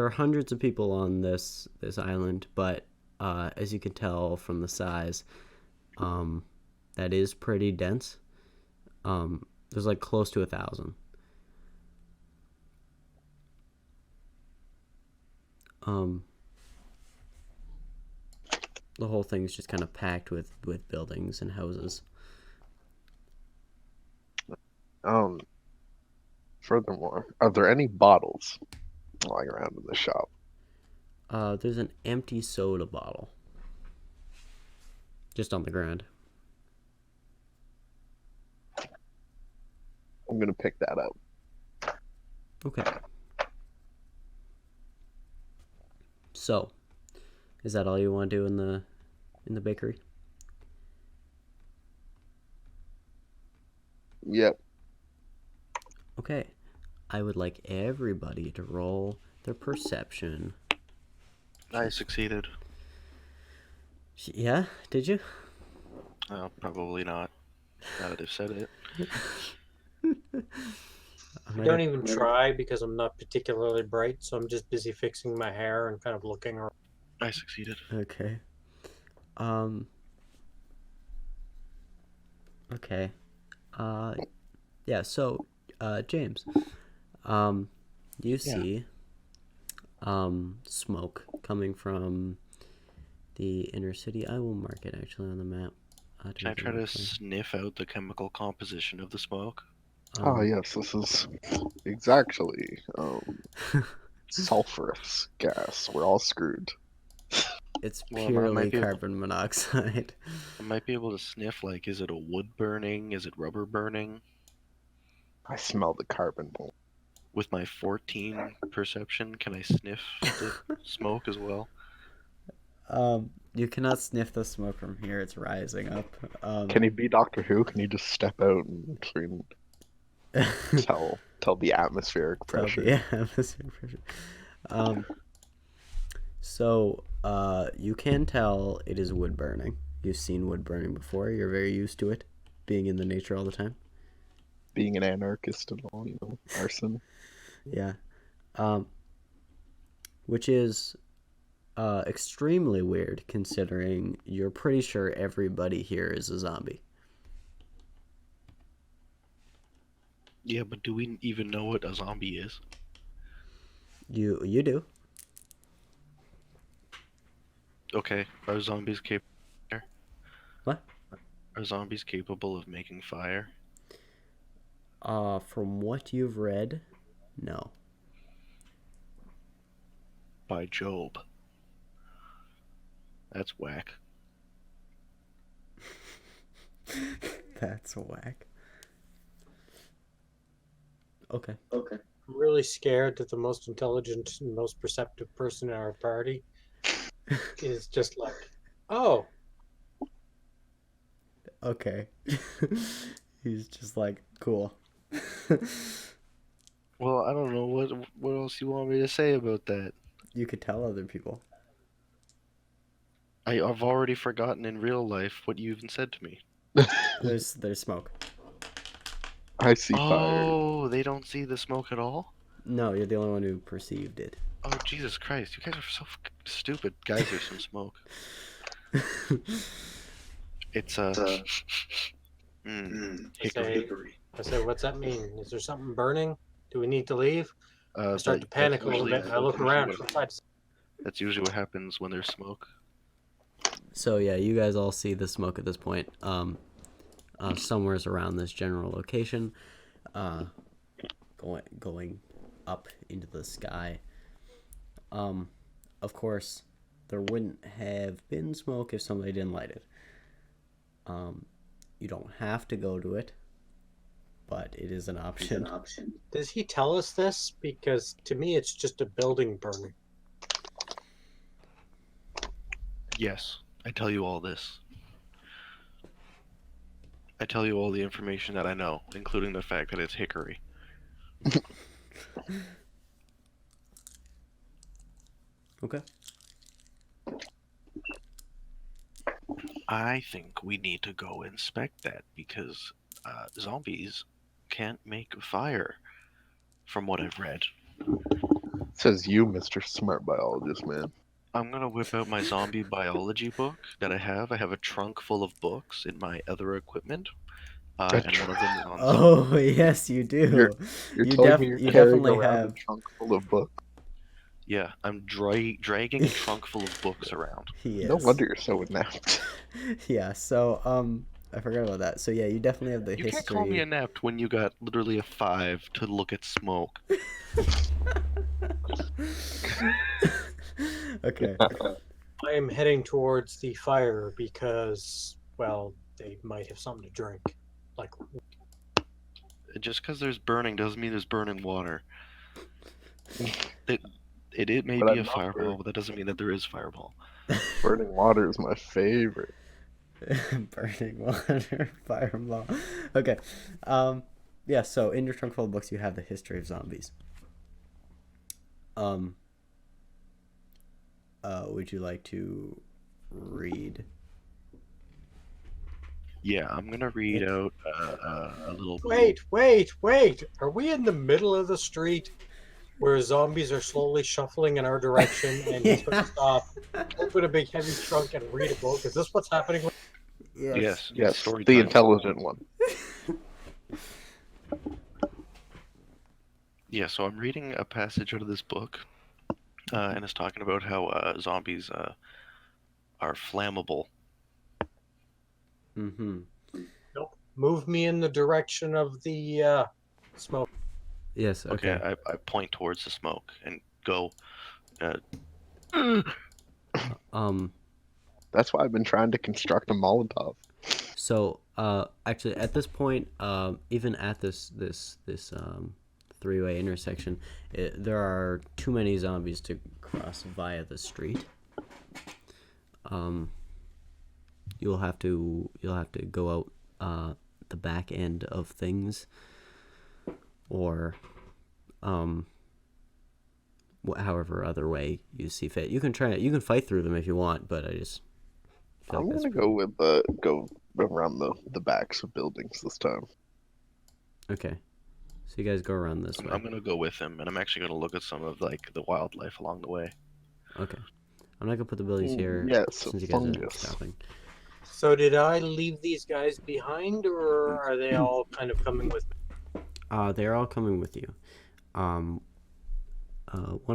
hundreds of people on this island, but as you can tell from the size, that is pretty dense. There's like close to 1,000. Um, the whole thing's just kind of packed with buildings and houses. Furthermore, are there any bottles lying around in the shop? There's an empty soda bottle just on the ground. I'm gonna pick that up. Okay. So, is that all you want to do in the bakery? Yep. Okay. I would like everybody to roll their perception. I succeeded. Yeah, did you? Probably not. Now that I've said it. I don't even try because I'm not particularly bright, so I'm just busy fixing my hair and kind of looking around. I succeeded. Okay. Okay. Yeah, so James, you see smoke coming from the inner city. I will mark it actually on the map. Can I try to sniff out the chemical composition of the smoke? Oh yes, this is exactly sulfurous gas. We're all screwed. It's Well, I purely might be able- carbon monoxide. I might be able to sniff, like, is it a wood burning? Is it rubber burning? I smell the carbon. With my 14 perception, can I sniff the smoke as well? You cannot sniff the smoke from here. It's rising up. Can he be Doctor Who? Can he just step out and tell the atmospheric pressure? Yeah, atmospheric pressure. So, you can tell it is wood burning. You've seen wood burning before. You're very used to it, being in the nature all the time. Being an anarchist and all, arson. Yeah. Which is extremely weird considering you're pretty sure everybody here is a zombie. Yeah, but do we even know what a zombie is? You do. Okay, are zombies capable? What? Are zombies capable of making fire? From what you've read, no. By Job. That's whack. That's whack. Okay. I'm really scared that the most intelligent and most perceptive person in our party is just like, oh, Okay. He's just like, cool. Well, I don't know what else you want me to say about that. You could tell other people. I've already forgotten in real life what you even said to me. There's smoke. I see fire. Oh, they don't see the smoke at all? No, you're the only one who perceived it. Oh, Jesus Christ, you guys are so stupid. Guys, there's some smoke. It's hickory. I say, what's that mean? Is there something burning? Do we need to leave? I start to panic a little bit, and I look around. That's usually what happens when there's smoke. So yeah, you guys all see the smoke at this point. Somewhere's around this general location, going up into the sky. Of course, there wouldn't have been smoke if somebody didn't light it. You don't have to go to it, but it is an option. Does he tell us this? Because to me, it's just a building burning. Yes, I tell you all this. I tell you all the information that I know, including the fact that it's hickory. Okay. I think we need to go inspect that because zombies can't make fire, from what I've read. Says you, Mr. Smart Biologist, man. I'm gonna whip out my zombie biology book that I have. I have a trunk full of books in my other equipment, A and one of them is on Oh zombies. yes, you You're do. you're You telling me you're you carrying definitely around a have. trunk full of books? Yeah, I'm dragging a trunk full of books around. No Yes. wonder you're so inept. Yeah. So I forgot about that. So yeah, you definitely have the You can't call me history. inept when you got literally a 5 to look at smoke. Okay. I am heading towards the fire because, well, they might have something to drink. Like, Just because there's burning doesn't mean there's burning water. It may But be I'm a not fireball, but that doesn't mean that there is fireball. Burning water is my favorite. Burning water, fireball. Okay. Yeah, so in your trunk full of books you have the history of zombies. Would you like to read? Yeah, I'm gonna read out a little. wait! Are we in the middle of the street where zombies are slowly shuffling in our direction and he's going to stop, open a big heavy trunk, and read a book? Is this what's happening? Yes, it's Yes, story the time. intelligent one. Yeah, so I'm reading a passage out of this book, and it's talking about how zombies are flammable. Mm-hmm. Nope. Move me in the direction of the smoke. Yes, okay. I point towards the smoke and go. That's why I've been trying to construct a Molotov. So, actually, at this point, even at this three-way intersection, there are too many zombies to cross via the street. You'll have to go out the back end of things, or however other way you see fit. You can fight through them if you want, but I just feel I'm like gonna go with go around the backs of buildings this time. Okay. So you guys go around this way. I'm gonna go with him, and I'm actually gonna look at some of like the wildlife along the way. Okay. I'm not gonna put the buildings here Yes, since you guys are fungus. stopping. So did I leave these guys behind, or are they all kind of coming with me? They're all coming with you. One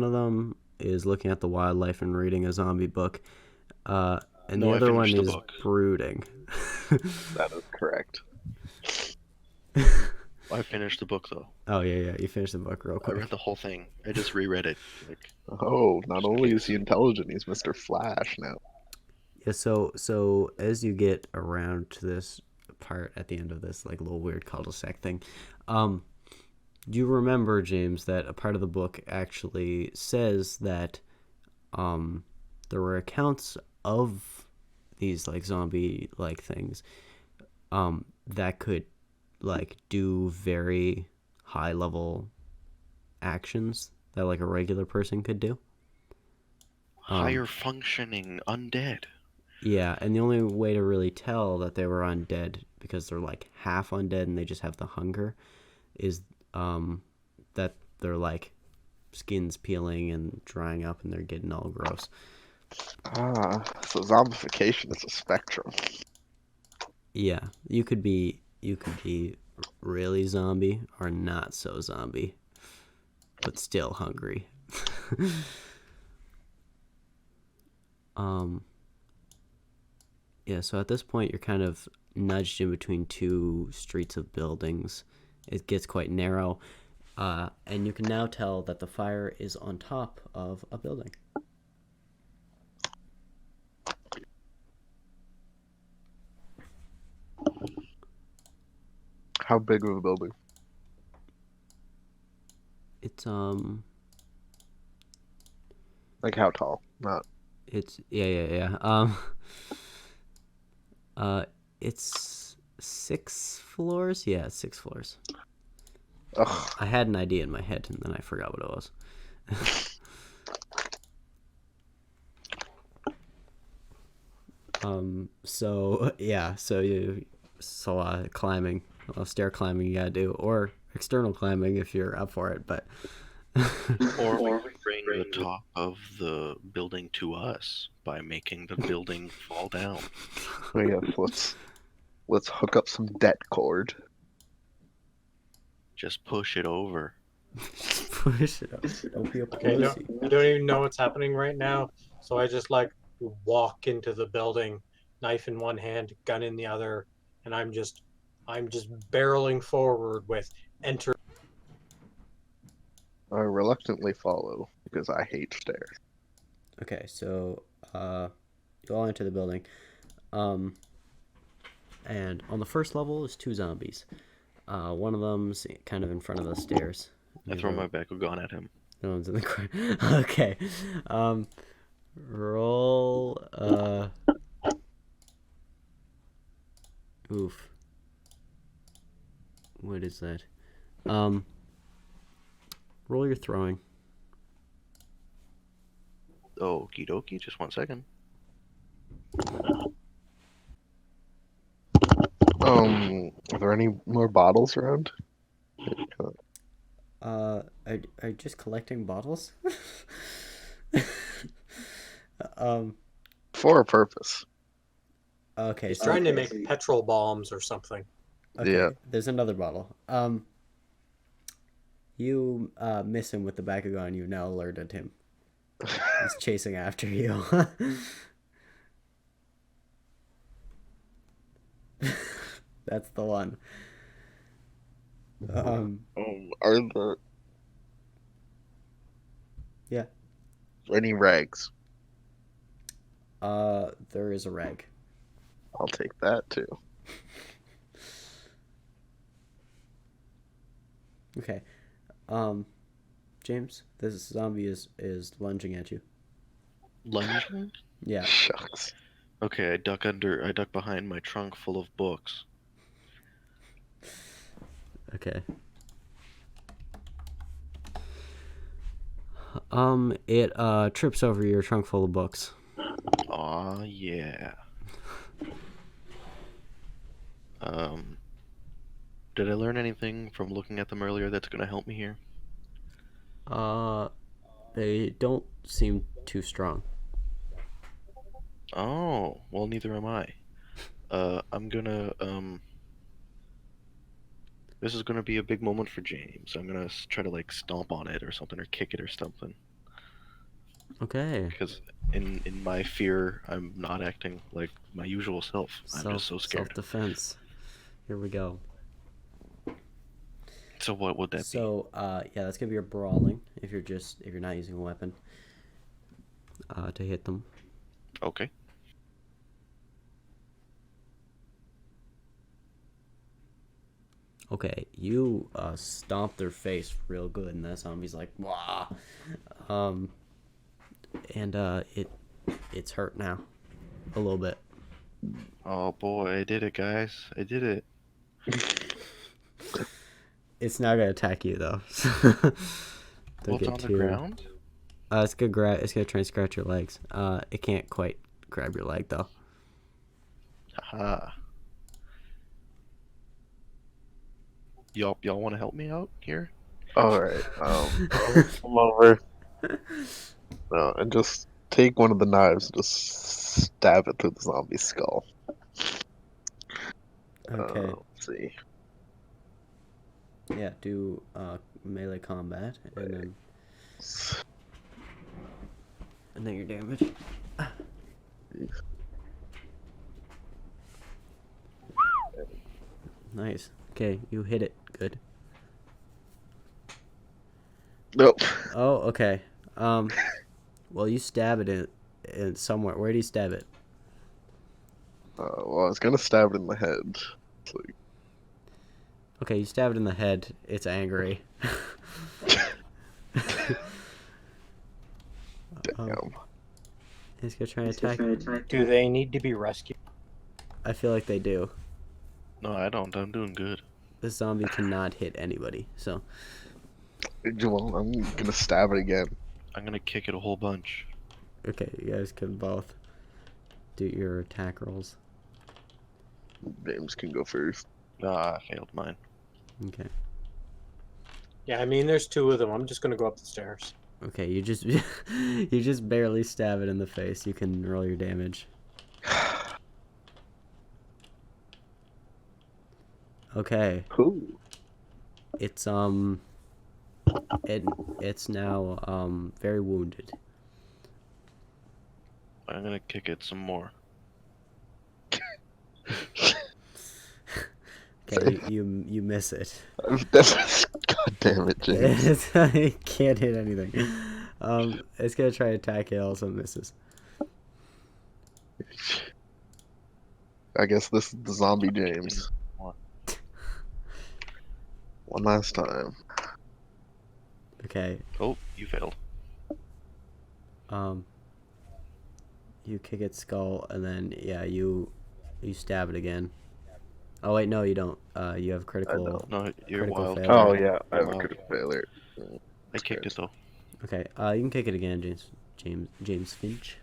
of them is looking at the wildlife and reading a zombie book. And No, the I other one finished the is book. brooding. That is correct. I finished the book though. Oh yeah, you finished the book real I quick. read the whole thing. I just reread it. Like, Oh, not only is he intelligent, he's Mr. Flash now. Yeah, so as you get around to this part at the end of this like little weird cul-de-sac thing, do you remember, James, that a part of the book actually says that there were accounts of these like zombie like things that could like do very high level actions that like a regular person could do? higher functioning undead. Yeah, and the only way to really tell that they were undead, because they're like half undead and they just have the hunger, is that they're like skins peeling and drying up and they're getting all gross. So zombification is a spectrum. Yeah, you could be really zombie or not so zombie, but still hungry. Yeah, so at this point you're kind of nudged in between two streets of buildings. It gets quite narrow, and you can now tell that the fire is on top of a building. How big of a building? It's Like how tall? Not. It's yeah. It's 6 floors? Yeah, 6 floors. Ugh. I had an idea in my head and then I forgot what it was. So yeah, so you saw climbing, stair climbing you gotta do, or external climbing if you're up for it, but Or we could bring the top of the building to us by making the building fall down. Oh yes, let's hook up some debt cord. Just push it over. just push it up. Don't be a Okay, pussy. I don't even know what's happening right now, so I just like walk into the building, knife in one hand, gun in the other, and I'm just barreling forward with enter. I reluctantly follow because I hate stairs. Okay, so you all enter the building. And on the first level is 2 zombies. One of them's kind of in front of the stairs. I throw my Bakugan at him. No one's in the corner. Okay. Roll. Oof. What is that? Roll your throwing. Okie dokie, just 1 second. Are there any more bottles around? Are you just collecting bottles? For a purpose. Okay, He's so trying to make petrol bombs or something. okay, Yeah. there's another bottle. You miss him with the Bakugan. You now alerted him. He's chasing after you. That's the one. Are there Yeah. any rags? There is a rag. I'll take that too. Okay. James, this zombie is lunging at you. Lunging? Yeah. Shucks. Okay, I duck behind my trunk full of books. Okay. It trips over your trunk full of books. Aw, yeah. Did I learn anything from looking at them earlier that's gonna help me here? They don't seem too strong. Oh, well, neither am I. I'm gonna, this is gonna be a big moment for James. I'm gonna try to, like, stomp on it or something, or kick it or something. Okay. Because in my fear, I'm not acting like my usual self. I'm just so scared. Self-defense. Here we go. So what would that be? So, yeah, that's gonna be your brawling if you're not using a weapon. To hit them. Okay. Okay, you stomp their face real good, and that zombie's like, "Wah!" And it's hurt now, a little bit. Oh boy, I did it, guys. I did it. It's not gonna attack you though. What's on the ground? It's gonna try and scratch your legs. It can't quite grab your leg though. Haha. Y'all want to help me out here? All right. I'll come over. And just take one of the knives and just stab it through the zombie's skull. Okay. Let's see. Yeah, do melee combat and then your damage. Nice. Okay, you hit it. Good. Nope. Oh, okay. Well, you stab it in somewhere. Where do you stab it? Well, I was gonna stab it in the head. It's like, Okay, you stab it in the head. It's angry. damn. It's gonna try and attack. Do they need to be rescued? I feel like they do. No, I don't. I'm doing good. This zombie cannot hit anybody. So Well, I'm gonna stab it again. I'm gonna kick it a whole bunch. okay, you guys can both do your attack rolls. James can go first. Ah, I failed mine. Okay. Yeah, I mean, there's two of them. I'm just gonna go up the stairs. Okay, you just you just barely stab it in the face. You can roll your damage. Okay. Cool. It's it's now very wounded. I'm gonna kick it some more. Okay, you miss it. God damn it, James. It can't hit anything. It's gonna try to attack it. Also misses. I guess this is the zombie James. One last time. Okay. Oh, you failed. You kick its skull, and then yeah, you stab it again. Oh wait, no, you don't. You have critical. No, you're Critical wild. failure. Oh yeah, I have a Wow. critical failure. I kicked it though. Okay. You can kick it again, James Finch.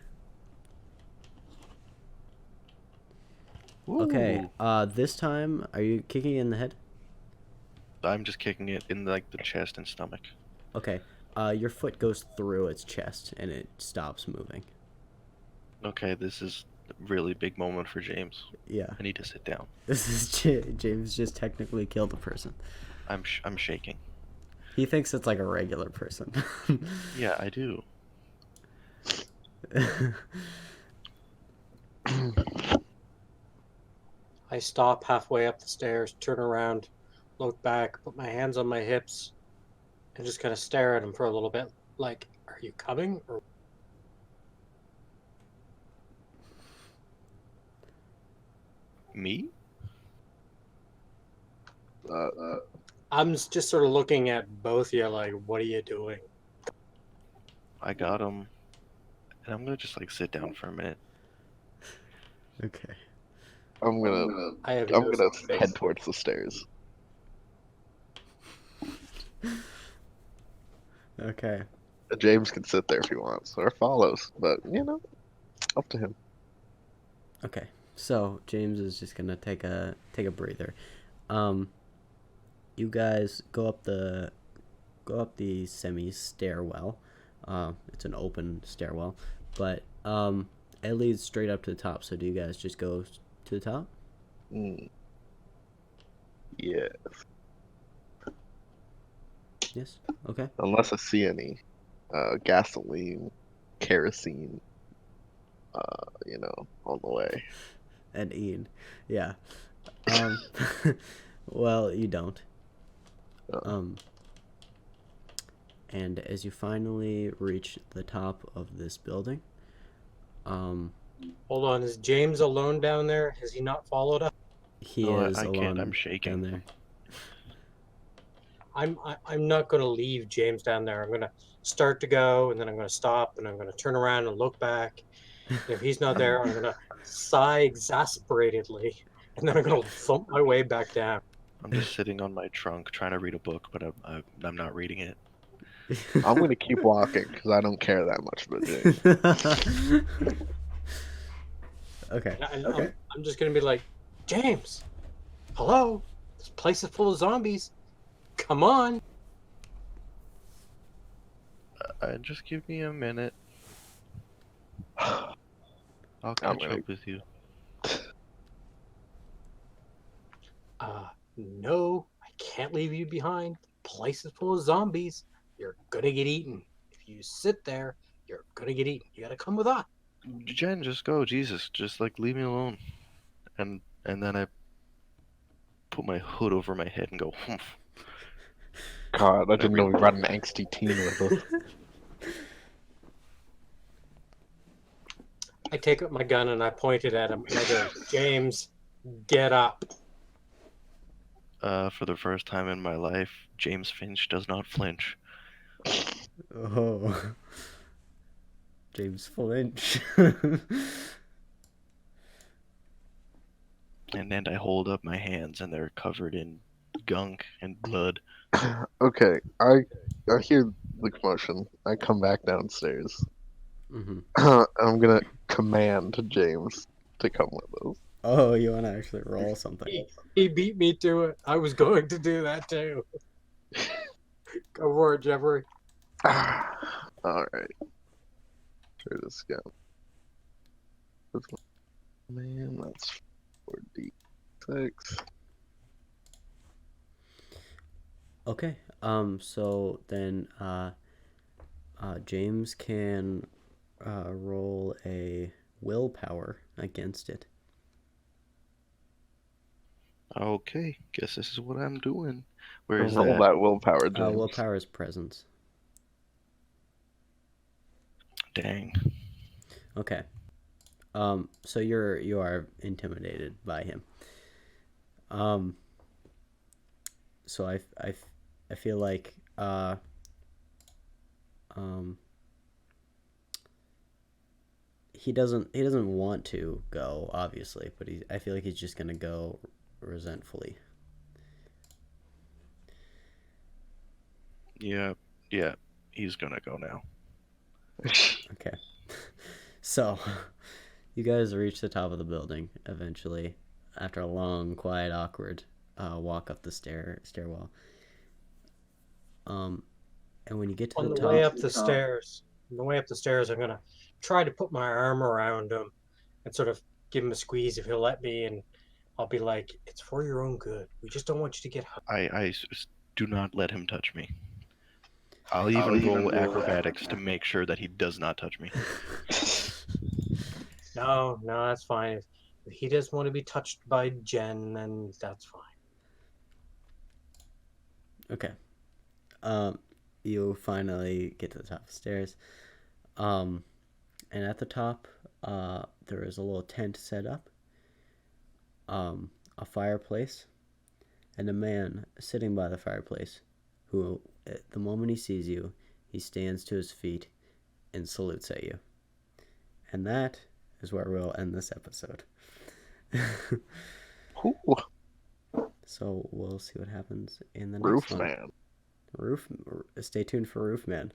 Okay. Ooh. This time, are you kicking it in the head? I'm just kicking it in like the chest and stomach. Okay. Your foot goes through its chest and it stops moving. Okay, this is a really big moment for James. Yeah. I need to sit down. This is James just technically killed a person. I'm shaking. He thinks it's like a regular person. Yeah, I do. I stop halfway up the stairs, turn around, look back, put my hands on my hips, and just kind of stare at him for a little bit. Like, are you coming? Or Me? I'm just sort of looking at both of you, like, what are you doing? I got him. And I'm gonna just like sit down for a minute. Okay. I'm gonna head towards the stairs. Okay. James can sit there if he wants, or follows, but up to him. Okay. So James is just gonna take a breather. You guys go up the semi stairwell. It's an open stairwell, but it leads straight up to the top. So do you guys just go to the top? Yeah. Yes. Okay. Unless I see any gasoline, kerosene, on the way. And Ian. Yeah. Well, you don't. And as you finally reach the top of this building, Hold on, is James alone down there? Has he not followed us? he No, is I can't, alone I'm shaking. down there. I'm not going to leave James down there. I'm going to start to go, and then I'm going to stop, and I'm going to turn around and look back. And if he's not there, I'm going to sigh exasperatedly, and then I'm going to thump my way back down. I'm just sitting on my trunk trying to read a book, but I'm not reading it. I'm gonna keep walking because I don't care that much about James. Okay. I'm just going to be like, James, hello? This place is full of zombies. Come on. Just give me a minute. I'll I'm catch gonna- up with you. No, I can't leave you behind. The place is full of zombies. You're going to get eaten. If you sit there, you're going to get eaten. You got to come with us. Jen, just go. Jesus, just like leave me alone. And then I put my hood over my head and go, humph. God, I didn't know we brought an angsty teen with us. I take up my gun and I point it at him. And I go, James, get up. For the first time in my life, James Finch does not flinch. Oh. James Finch. And then I hold up my hands, and they're covered in gunk and blood. Okay, I hear the commotion. I come back downstairs. Mm-hmm. I'm gonna command James to come with us. Oh, you want to actually roll something? He beat me to it. I was going to do that too. Go for it, Jeffrey. All right. Try this again. This one- Man, that's 4d6. Okay. So then, James can roll a willpower against it. Okay, guess this is what I'm doing. Where is Roll that? that willpower, James. Willpower is presence. Dang. Okay. So you are intimidated by him. So I feel like he doesn't want to go, obviously, but I feel like he's just gonna go resentfully. Yeah, he's gonna go now. Okay. So you guys reach the top of the building eventually after a long, quiet, awkward walk up the stairwell. And when you get to On the the top, way up the stairs, I'm gonna try to put my arm around him and sort of give him a squeeze if he'll let me, and I'll be like, "It's for your own good. We just don't want you to get hurt." Do not let him touch me. I'll even roll acrobatics to make sure that he does not touch me. No, that's fine. If he doesn't want to be touched by Jen, then that's fine. Okay. You finally get to the top of the stairs. And at the top, there is a little tent set up, a fireplace, and a man sitting by the fireplace who, at the moment he sees you, he stands to his feet and salutes at you. And that is where we'll end this episode. Ooh, So we'll see what happens in the next Roof one. man. Stay tuned for Roof Man.